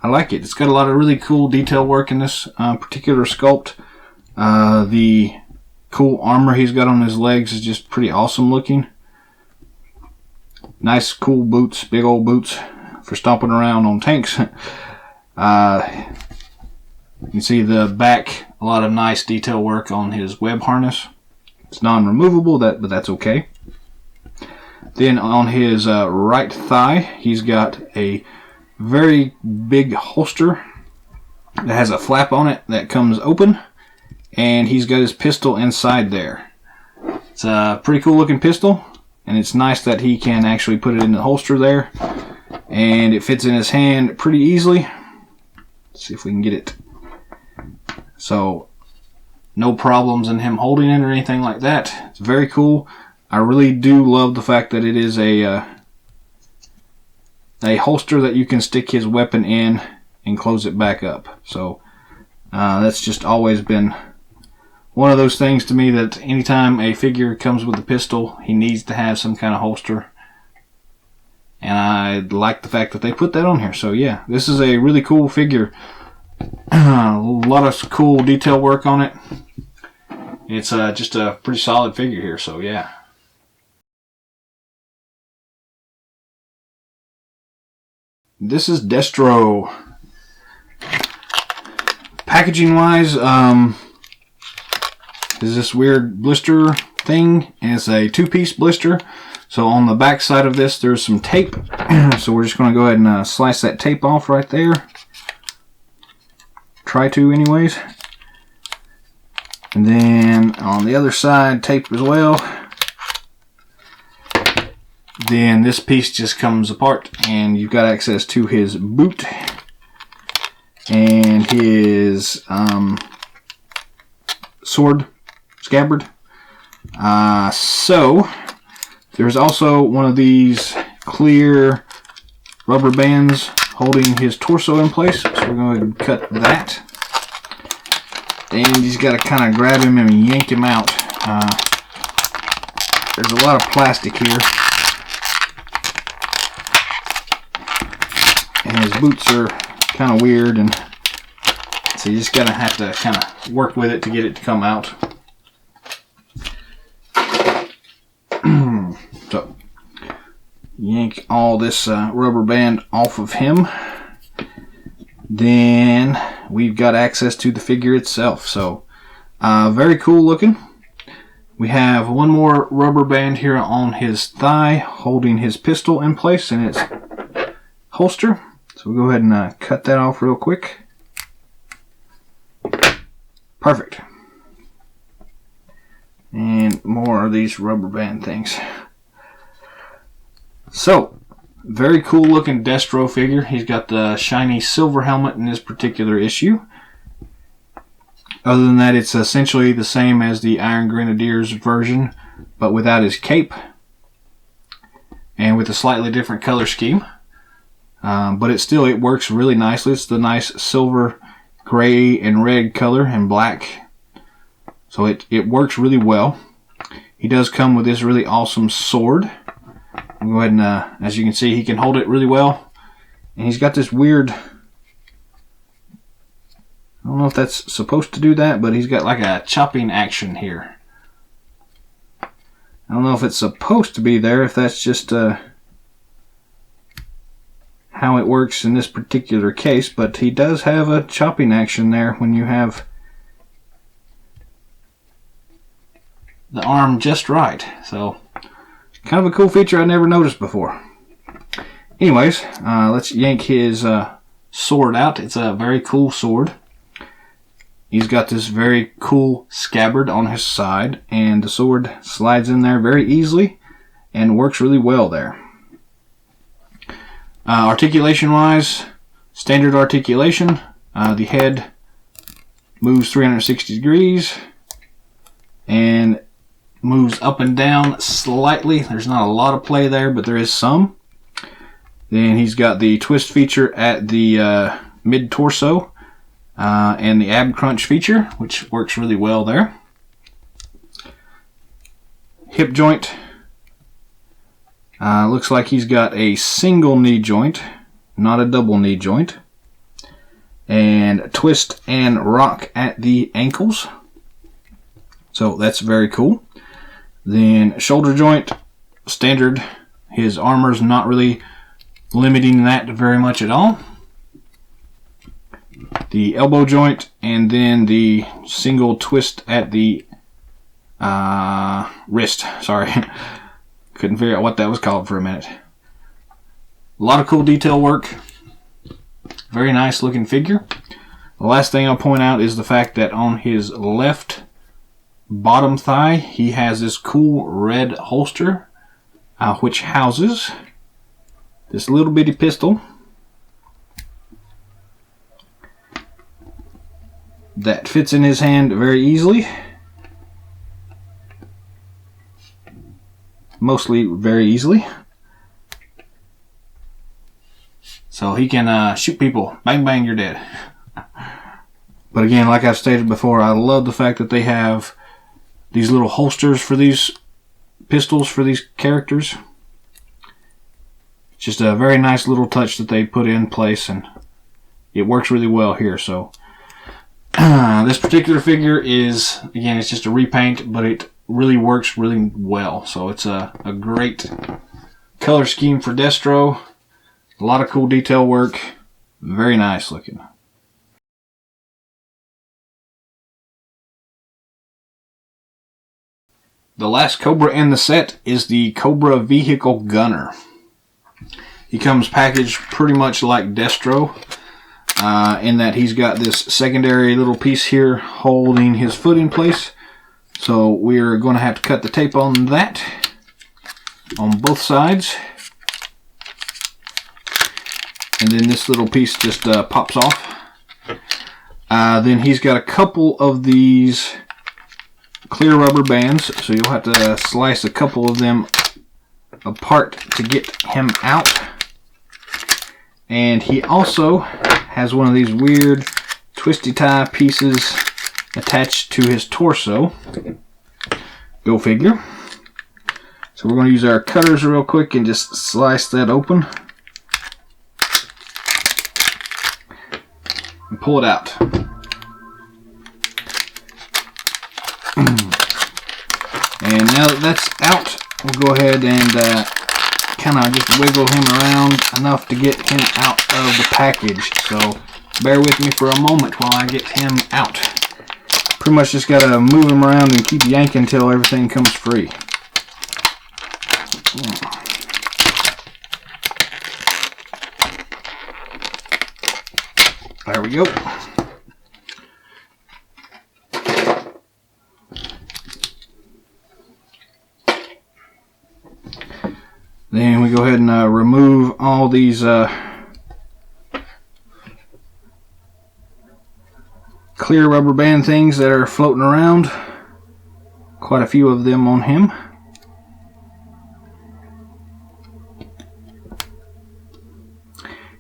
I like it. It's got a lot of really cool detail work in this particular sculpt. The cool armor he's got on his legs is just pretty awesome looking. Nice cool boots, big old boots for stomping around on tanks. You can see the back, a lot of nice detail work on his web harness. It's non-removable, but that's okay. Then on his right thigh, he's got a very big holster that has a flap on it that comes open, and he's got his pistol inside there. It's a pretty cool looking pistol, and it's nice that he can actually put it in the holster there, and it fits in his hand pretty easily. Let's see if we can get it. So no problems in him holding it or anything like that. It's very cool. I really do love the fact that it is a holster that you can stick his weapon in and close it back up. So that's just always been one of those things to me, that anytime a figure comes with a pistol, he needs to have some kind of holster. And I like the fact that they put that on here. So yeah, this is a really cool figure. A lot of cool detail work on it. It's just a pretty solid figure here, so yeah. This is Destro. Packaging wise, is this weird blister thing, and it's a 2-piece blister. So on the back side of this there's some tape, so we're just going to go ahead and slice that tape off right there. Try to anyways. And then on the other side, tape as well. Then this piece just comes apart and you've got access to his boot and his sword scabbard. So there's also one of these clear rubber bands holding his torso in place, so we're going to cut that. And you just got to kind of grab him and yank him out. There's a lot of plastic here, and his boots are kind of weird, and so you just gotta have to kind of work with it to get it to come out. So yank all this rubber band off of him. Then we've got access to the figure itself. So very cool looking. We have one more rubber band here on his thigh holding his pistol in place in its holster. So we'll go ahead and cut that off real quick. Perfect. And more of these rubber band things. So, very cool looking Destro figure. He's got the shiny silver helmet in this particular issue. Other than that, it's essentially the same as the Iron Grenadier's version, but without his cape. And with a slightly different color scheme. But it works really nicely. It's the nice silver, gray, and red color, and black. So it works really well. He does come with this really awesome sword. I'll go ahead and, as you can see, he can hold it really well. And he's got this weird, I don't know if that's supposed to do that, but he's got like a chopping action here. I don't know if it's supposed to be there, if that's just how it works in this particular case, but he does have a chopping action there when you have the arm just right. So kind of a cool feature I never noticed before. Anyways, let's yank his sword out. It's a very cool sword. He's got this very cool scabbard on his side, and the sword slides in there very easily and works really well there. Articulation wise, standard articulation. The head moves 360 degrees and moves up and down slightly. There's not a lot of play there, but there is some. Then he's got the twist feature at the mid-torso and the ab crunch feature, which works really well there. Hip joint. Looks like he's got a single knee joint, not a double knee joint. And twist and rock at the ankles. So that's very cool. Then shoulder joint, standard. His armor's not really limiting that very much at all. The elbow joint, and then the single twist at the wrist. Sorry, couldn't figure out what that was called for a minute. A lot of cool detail work. Very nice looking figure. The last thing I'll point out is the fact that on his left bottom thigh he has this cool red holster which houses this little bitty pistol that fits in his hand very easily. Mostly very easily. So he can shoot people. Bang bang, you're dead. But again, like I've stated before, I love the fact that they have these little holsters for these pistols for these characters. It's just a very nice little touch that they put in place, and it works really well here. So This particular figure is, again, it's just a repaint, but it really works really well. So it's a great color scheme for Destro. A lot of cool detail work. Very nice looking. The last Cobra in the set is the Cobra Vehicle Gunner. He comes packaged pretty much like Destro, in that he's got this secondary little piece here holding his foot in place. So we're going to have to cut the tape on that on both sides. And then this little piece just pops off. Then he's got a couple of these clear rubber bands, so you'll have to slice a couple of them apart to get him out. And he also has one of these weird twisty tie pieces attached to his torso. Go figure. So we're going to use our cutters real quick and just slice that open and pull it out. And now that that's out, we'll go ahead and kind of just wiggle him around enough to get him out of the package. So bear with me for a moment while I get him out. Pretty much just got to move him around and keep yanking until everything comes free. There we go. Then we go ahead and remove all these clear rubber band things that are floating around. Quite a few of them on him.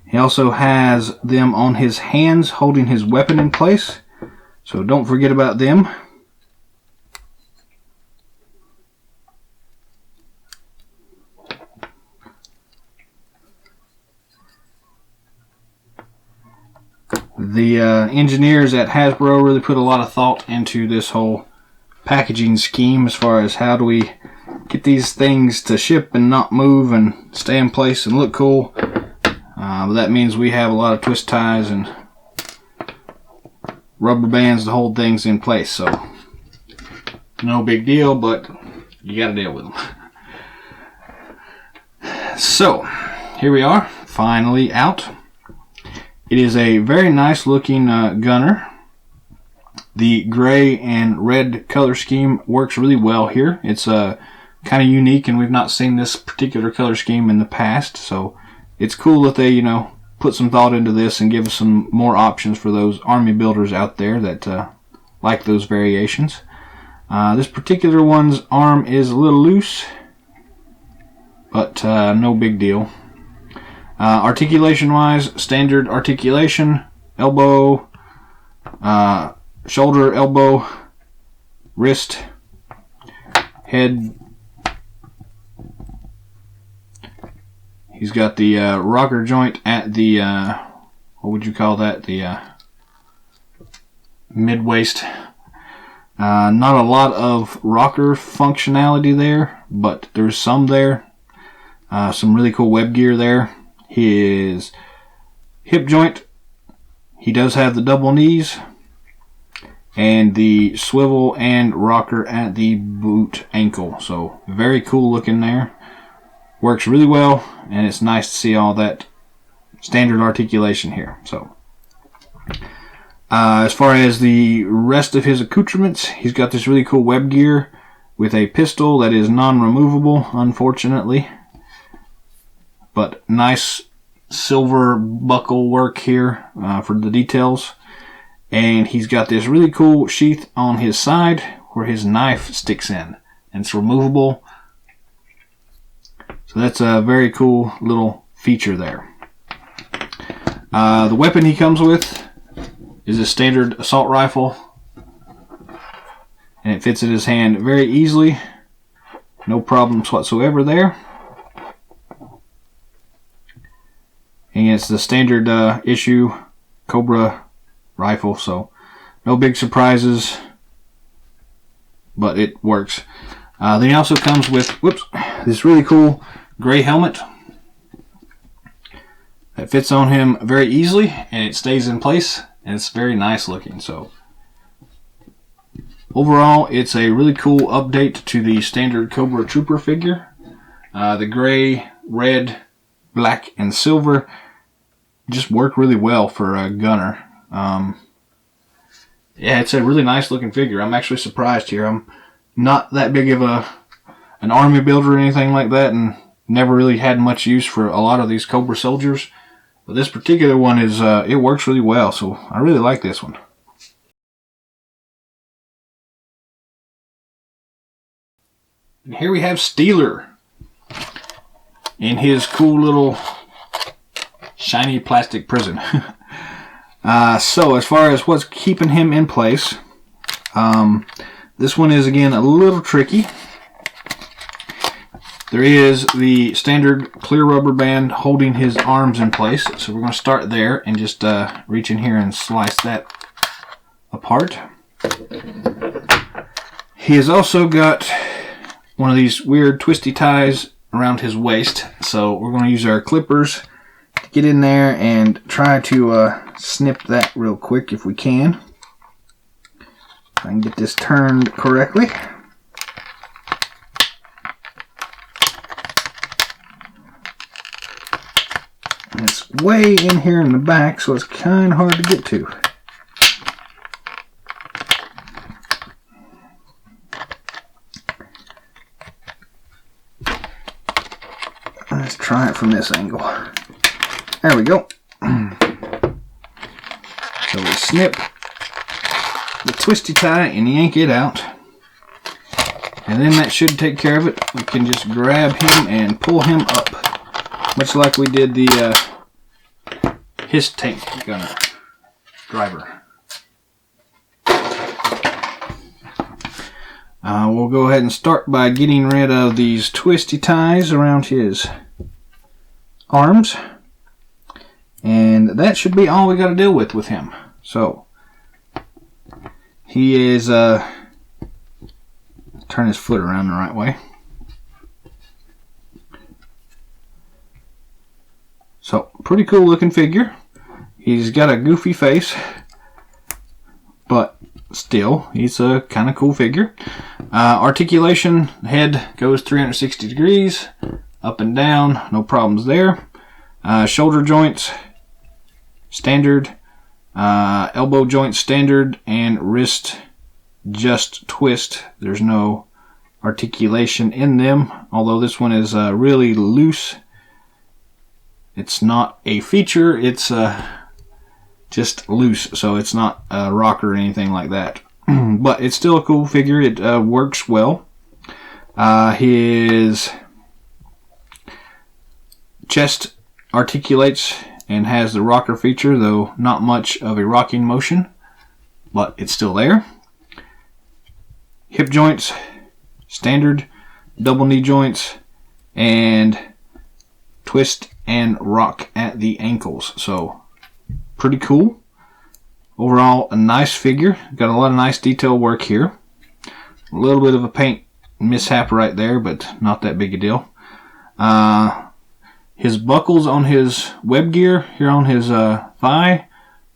He also has them on his hands holding his weapon in place, so don't forget about them. The engineers at Hasbro really put a lot of thought into this whole packaging scheme as far as how do we get these things to ship and not move and stay in place and look cool. But that means we have a lot of twist ties and rubber bands to hold things in place. So no big deal, but you got to deal with them. So here we are, finally out. It is a very nice looking gunner. The gray and red color scheme works really well here. It's kind of unique, and we've not seen this particular color scheme in the past, so it's cool that they, you know, put some thought into this and give us some more options for those army builders out there that like those variations. This particular one's arm is a little loose, but no big deal. Articulation wise, standard articulation, elbow, shoulder, elbow, wrist, head. He's got the rocker joint at the, what would you call that? The mid-waist. Not a lot of rocker functionality there, but there's some there. Some really cool web gear there. His hip joint, he does have the double knees, and the swivel and rocker at the boot ankle. So very cool looking there. Works really well, and it's nice to see all that standard articulation here. So as far as the rest of his accoutrements, he's got this really cool web gear with a pistol that is non-removable, unfortunately. But nice silver buckle work here for the details. And he's got this really cool sheath on his side where his knife sticks in. And it's removable. So that's a very cool little feature there. The weapon he comes with is a standard assault rifle. And it fits in his hand very easily. No problems whatsoever there. And it's the standard issue Cobra rifle, so No big surprises, but it works. Then he also comes with, this really cool gray helmet that fits on him very easily, and it stays in place, and it's very nice looking. So overall, it's a really cool update to the standard Cobra Trooper figure. The gray, red, black, and silver just work really well for a gunner. Yeah, it's a really nice looking figure. I'm actually surprised here. I'm not that big of an army builder or anything like that, and never really had much use for a lot of these Cobra soldiers. But this particular one is, it works really well, so I really like this one. And here we have Steeler in his cool little shiny plastic prison. So as far as what's keeping him in place, this one is again a little tricky. There is the standard clear rubber band holding his arms in place, so we're going to start there and just reach in here and slice that apart. He has also got one of these weird twisty ties around his waist, so we're going to use our clippers to get in there and try to snip that real quick if we can. If I can get this turned correctly. And it's way in here in the back, so it's kind of hard to get to. Let's try it from this angle. There we go. So we snip the twisty tie and yank it out. And then that should take care of it. We can just grab him and pull him up. Much like we did the HISS tank gunner driver. We'll go ahead and start by getting rid of these twisty ties around his arms. And that should be all we got to deal with him. So, he is, turn his foot around the right way. So, pretty cool looking figure. He's got a goofy face, but still, he's a kind of cool figure. Articulation, head goes 360 degrees, up and down, no problems there. Shoulder joints, standard. Elbow joint standard, and wrist just twist. There's no articulation in them, although this one is really loose. It's not a feature, it's just loose, so it's not a rocker or anything like that. But it's still a cool figure. It works well. His chest articulates and has the rocker feature, though not much of a rocking motion, but it's still there. Hip joints, standard, double knee joints, and twist and rock at the ankles. So, pretty cool. Overall, a nice figure. Got a lot of nice detail work here. A little bit of a paint mishap right there, but not that big a deal. His buckles on his web gear here on his thigh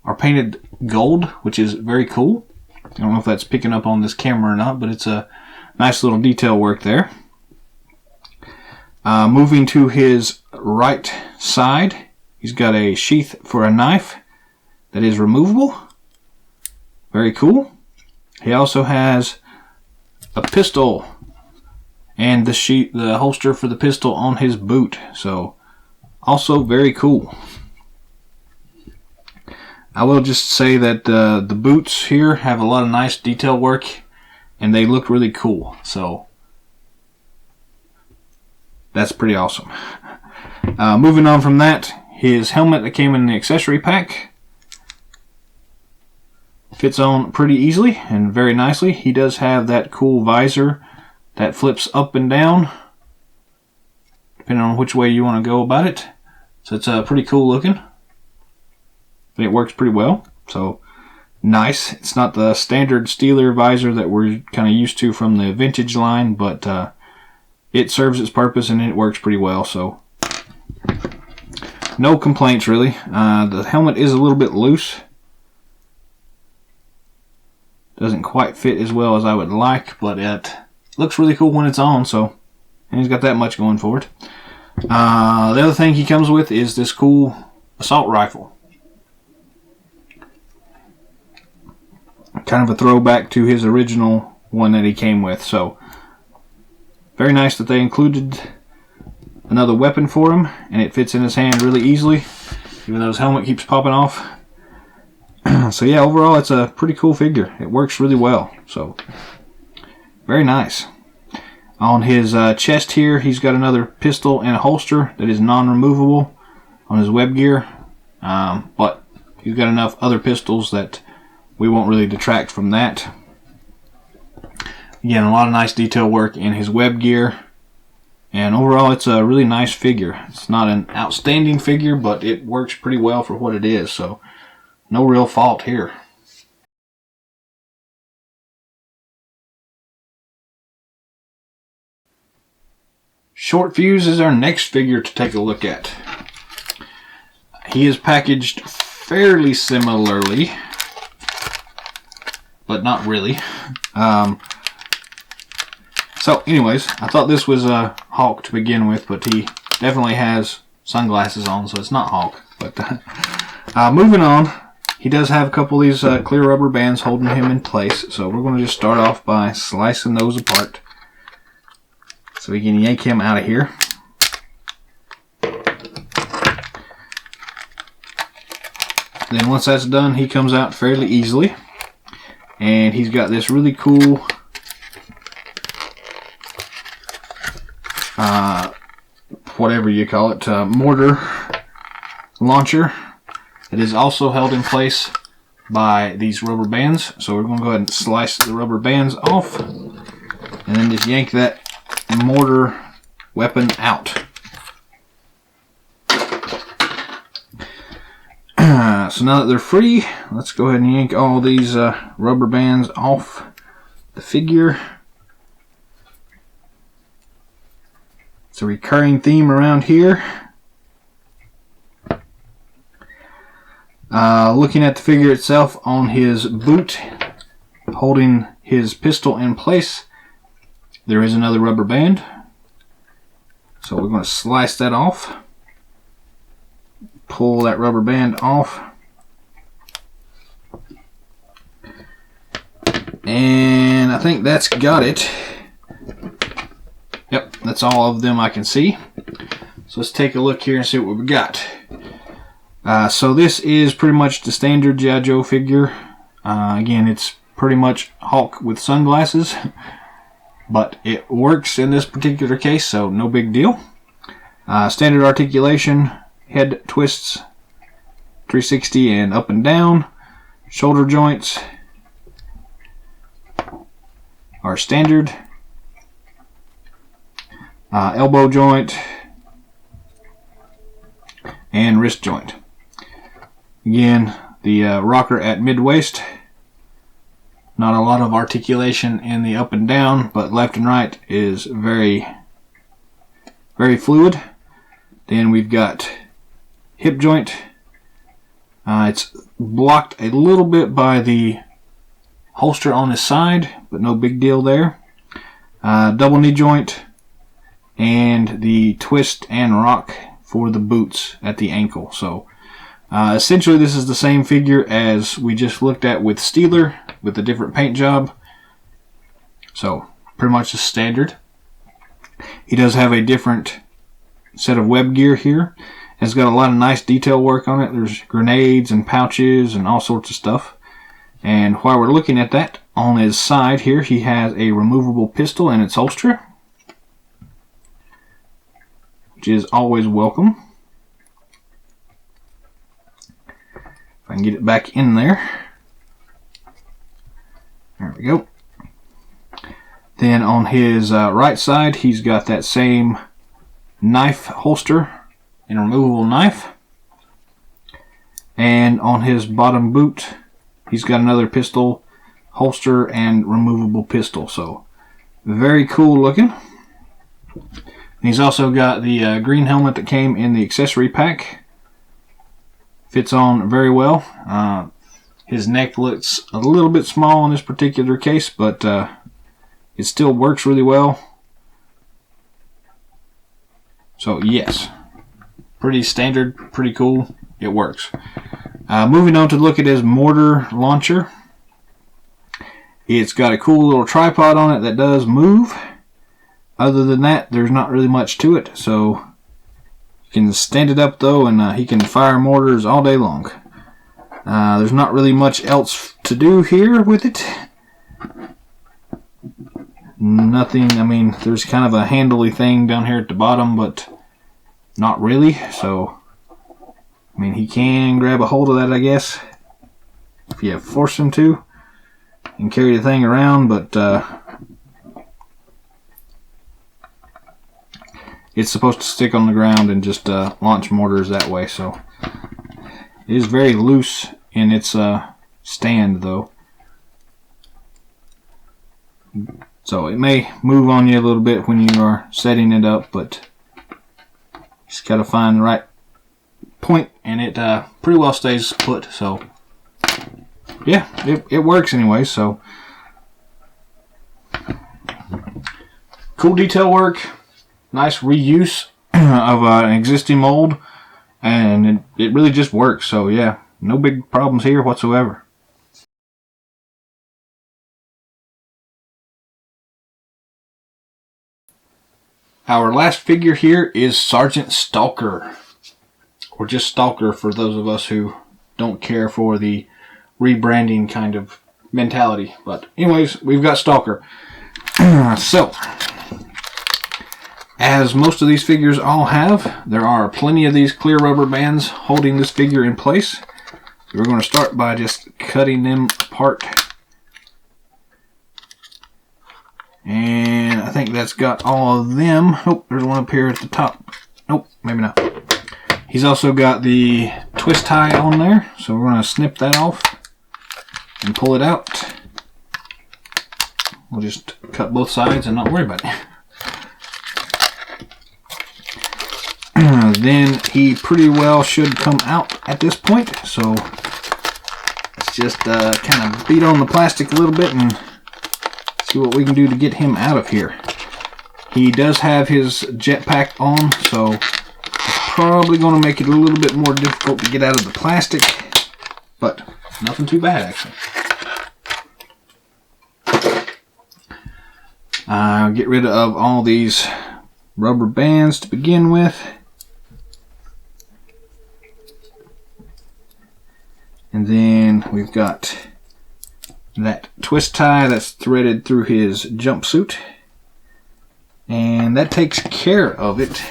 are painted gold, which is very cool. I don't know if that's picking up on this camera or not, but it's a nice little detail work there. Moving to his right side, he's got a sheath for a knife that is removable. Very cool. He also has a pistol and the holster for the pistol on his boot. So, also very cool. I will just say that the boots here have a lot of nice detail work, and they look really cool. So, that's pretty awesome. Moving on from that, his helmet that came in the accessory pack fits on pretty easily and very nicely. He does have that cool visor that flips up and down, depending on which way you want to go about it. So it's pretty cool looking. It works pretty well. So nice. It's not the standard Steeler visor that we're kind of used to from the vintage line, but it serves its purpose and it works pretty well, so no complaints really. The helmet is a little bit loose. Doesn't quite fit as well as I would like, but it looks really cool when it's on, so, and he's got that much going for it. The other thing he comes with is this cool assault rifle. Kind of a throwback to his original one that he came with, so very nice that they included another weapon for him, and it fits in his hand really easily, even though his helmet keeps popping off. So yeah, overall it's a pretty cool figure. It works really well, so very nice. On his chest here, he's got another pistol and a holster that is non-removable on his web gear, but he's got enough other pistols that we won't really detract from that. Again, a lot of nice detail work in his web gear, and overall it's a really nice figure. It's not an outstanding figure, but it works pretty well for what it is, so no real fault here. Short Fuze is our next figure to take a look at. He is packaged fairly similarly, but not really. So anyways, I thought this was Hawk to begin with, but he definitely has sunglasses on, so it's not Hawk. But moving on, he does have a couple of these clear rubber bands holding him in place, so we're going to just start off by slicing those apart so we can yank him out of here. Then once that's done, he comes out fairly easily, and he's got this really cool whatever you call it, mortar launcher. It is also held in place by these rubber bands, so we're going to go ahead and slice the rubber bands off and then just yank that mortar weapon out. So now that they're free, let's go ahead and yank all these rubber bands off the figure. It's a recurring theme around here. Looking at the figure itself, on his boot, holding his pistol in place, there is another rubber band. So we're going to slice that off. Pull that rubber band off. And I think that's got it. Yep, that's all of them I can see. So let's take a look here and see what we got. So this is pretty much the standard G.I. Joe figure. Again, it's pretty much Hulk with sunglasses, but it works in this particular case, so no big deal. Standard articulation, head twists, 360 and up and down. Shoulder joints are standard. Elbow joint and wrist joint. Again, the rocker at mid-waist. Not a lot of articulation in the up and down, but left and right is very, very fluid. Then we've got hip joint. It's blocked a little bit by the holster on his side, but no big deal there. Double knee joint, and the twist and rock for the boots at the ankle. So essentially this is the same figure as we just looked at with Steeler, with a different paint job. So pretty much the standard. He does have a different set of web gear here. It's got a lot of nice detail work on it. There's grenades and pouches and all sorts of stuff. And while we're looking at that, on his side here he has a removable pistol in its holster, which is always welcome. If I can get it back in there. There we go. Then on his right side, he's got that same knife holster and removable knife. And on his bottom boot, he's got another pistol holster and removable pistol. So very cool looking. And he's also got the green helmet that came in the accessory pack. Fits on very well. His neck looks a little bit small in this particular case, but it still works really well. So yes, pretty standard, pretty cool. It works. Moving on to look at his mortar launcher. It's got a cool little tripod on it that does move. Other than that, there's not really much to it. So you can stand it up though, and he can fire mortars all day long. There's not really much else to do here with it. Nothing. I mean, there's kind of a handly thing down here at the bottom, but not really. So, I mean, he can grab a hold of that, I guess, if you force him to, and carry the thing around, but it's supposed to stick on the ground and just launch mortars that way. So it is very loose in its stand, though. So it may move on you a little bit when you are setting it up, but just got to find the right point, and it pretty well stays put. So yeah, it works anyway. So cool detail work. Nice reuse of an existing mold, and it really just works. So yeah, no big problems here whatsoever. Our last figure here is Sergeant Stalker, or just Stalker for those of us who don't care for the rebranding kind of mentality. But anyways, we've got Stalker. So, as most of these figures all have, there are plenty of these clear rubber bands holding this figure in place. We're going to start by just cutting them apart. And I think that's got all of them. Oh, there's one up here at the top. Nope, maybe not. He's also got the twist tie on there, so we're going to snip that off and pull it out. We'll just cut both sides and not worry about it. Then he pretty well should come out at this point, so let's just kind of beat on the plastic a little bit and see what we can do to get him out of here. He does have his jetpack on, so it's probably going to make it a little bit more difficult to get out of the plastic, but nothing too bad actually. Get rid of all these rubber bands to begin with. And then we've got that twist tie that's threaded through his jumpsuit. And that takes care of it.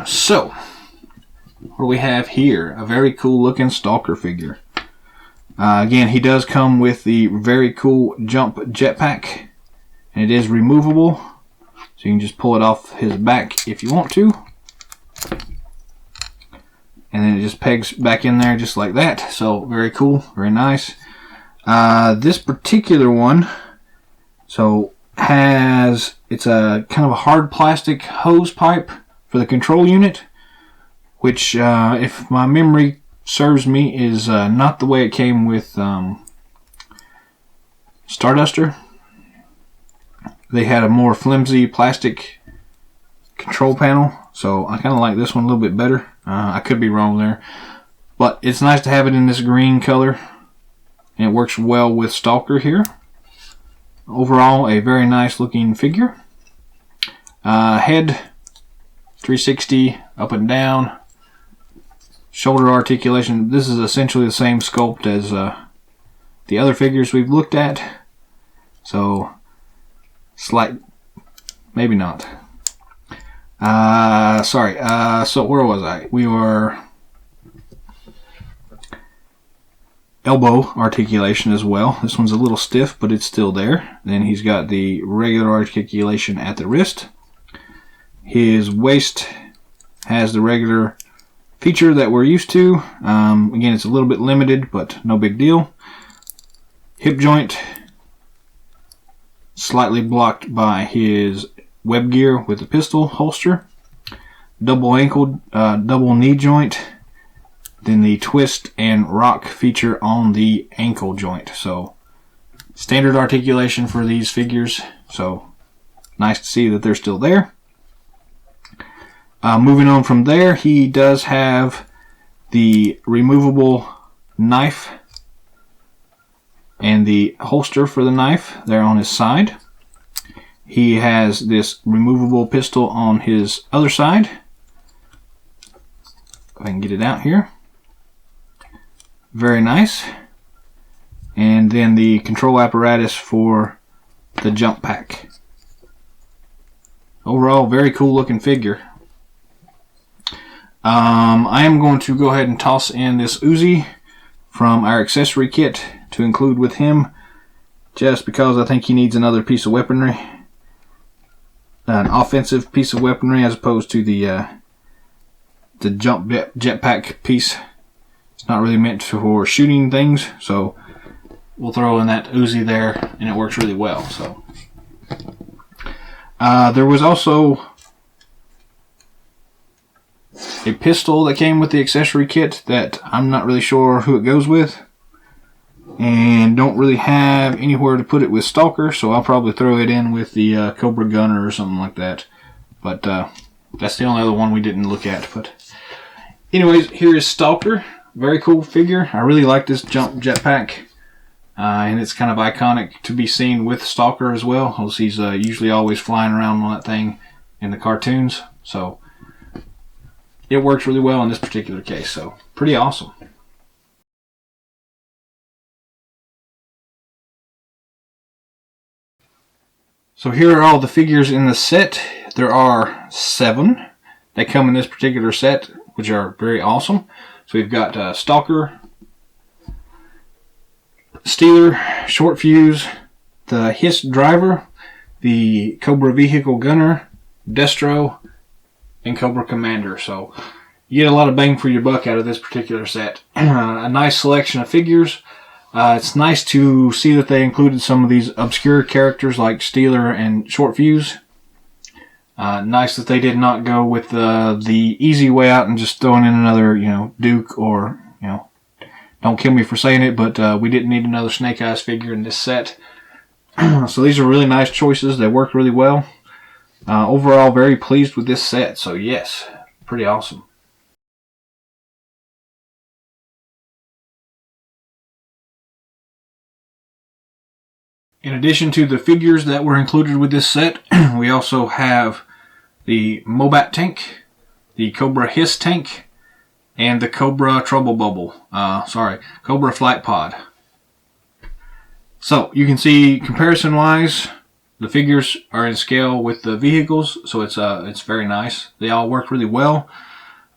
So, what do we have here? A very cool looking Stalker figure. Again, he does come with the very cool jump jetpack, and it is removable, so you can just pull it off his back if you want to, and then it just pegs back in there just like that. So very cool, very nice. This particular one, so it's a kind of a hard plastic hose pipe for the control unit, which if my memory serves me is not the way it came with Starduster. They had a more flimsy plastic control panel, so I kind of like this one a little bit better. I could be wrong there, but it's nice to have it in this green color, and it works well with Stalker here. Overall, a very nice looking figure. Head 360 up and down. Shoulder articulation. This is essentially the same sculpt as the other figures we've looked at, so slight, maybe not. Sorry. So where was I? We were elbow articulation as well. This one's a little stiff, but it's still there. Then he's got the regular articulation at the wrist. His waist has the regular feature that we're used to. Again, it's a little bit limited, but no big deal. Hip joint, slightly blocked by his web gear with the pistol holster. Double knee joint. Then the twist and rock feature on the ankle joint. So standard articulation for these figures. So nice to see that they're still there. Moving on from there, he does have the removable knife and the holster for the knife there on his side. He has this removable pistol on his other side. If I can get it out here. Very nice. And then the control apparatus for the jump pack. Overall, very cool looking figure. I am going to go ahead and toss in this Uzi from our accessory kit to include with him, just because I think he needs another piece of weaponry, an offensive piece of weaponry, as opposed to the jump jetpack piece. It's not really meant for shooting things, so we'll throw in that Uzi there, and it works really well. So there was also a pistol that came with the accessory kit that I'm not really sure who it goes with, and don't really have anywhere to put it with Stalker, so I'll probably throw it in with the Cobra Gunner or something like that. But that's the only other one we didn't look at. But anyways, here is Stalker. Very cool figure. I really like this jump jetpack, and it's kind of iconic to be seen with Stalker as well, because he's usually always flying around on that thing in the cartoons. So it works really well in this particular case, so pretty awesome. So here are all the figures in the set. There are 7 that come in this particular set, which are very awesome. So we've got Stalker, Stealer, Short Fuse, the HISS driver, the Cobra Vehicle Gunner, Destro, and Cobra Commander. So you get a lot of bang for your buck out of this particular set. A nice selection of figures. It's nice to see that they included some of these obscure characters like Stealer and Short Fuse. Nice that they did not go with the easy way out and just throwing in another, Duke, or, don't kill me for saying it, but we didn't need another Snake Eyes figure in this set. So these are really nice choices. They work really well. Overall, very pleased with this set. So yes, pretty awesome. In addition to the figures that were included with this set, we also have the MOBAT tank, the Cobra HISS tank, and the Cobra Cobra Flight Pod. So you can see comparison-wise, the figures are in scale with the vehicles, so it's very nice. They all work really well.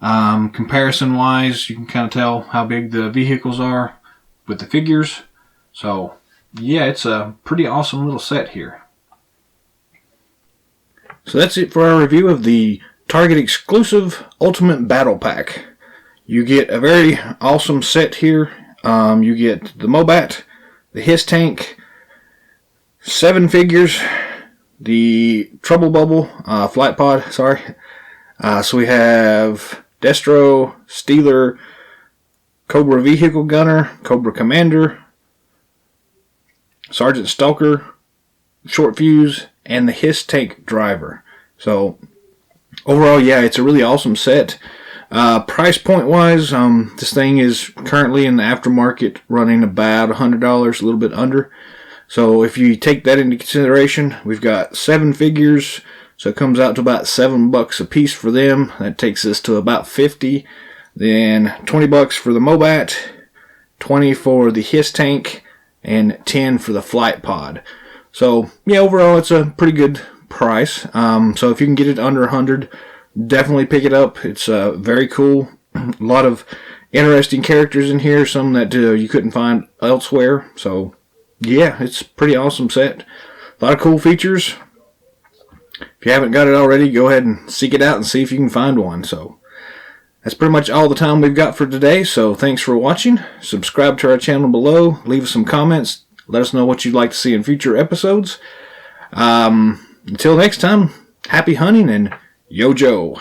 Comparison-wise, you can kind of tell how big the vehicles are with the figures. So yeah, it's a pretty awesome little set here. So that's it for our review of the Target exclusive Ultimate Battle Pack. You get a very awesome set here. You get the MOBAT, the HISS tank, 7 figures, the Trouble Bubble Flight Pod, sorry. So we have Destro, Stealer, Cobra Vehicle Gunner, Cobra Commander, Sergeant Stalker, Short Fuse, and the HISS tank driver. So overall, yeah, it's a really awesome set. Price point wise, this thing is currently in the aftermarket running about $100, a little bit under. So if you take that into consideration, we've got 7 figures, so it comes out to about $7 a piece for them. That takes us to about $50. Then $20 for the MOBAT, $20 for the HISS tank, and $10 for the Flight Pod. So yeah, overall it's a pretty good price. So if you can get it under 100, definitely pick it up. It's very cool. A lot of interesting characters in here, some that you couldn't find elsewhere. So yeah, it's a pretty awesome set. A lot of cool features. If If you haven't got it already, go ahead and seek it out and see if you can find one. So that's pretty much all the time we've got for today. So thanks for watching. Subscribe to our channel below. Leave us some comments. Let us know what you'd like to see in future episodes. Until next time, happy hunting and yo Joe.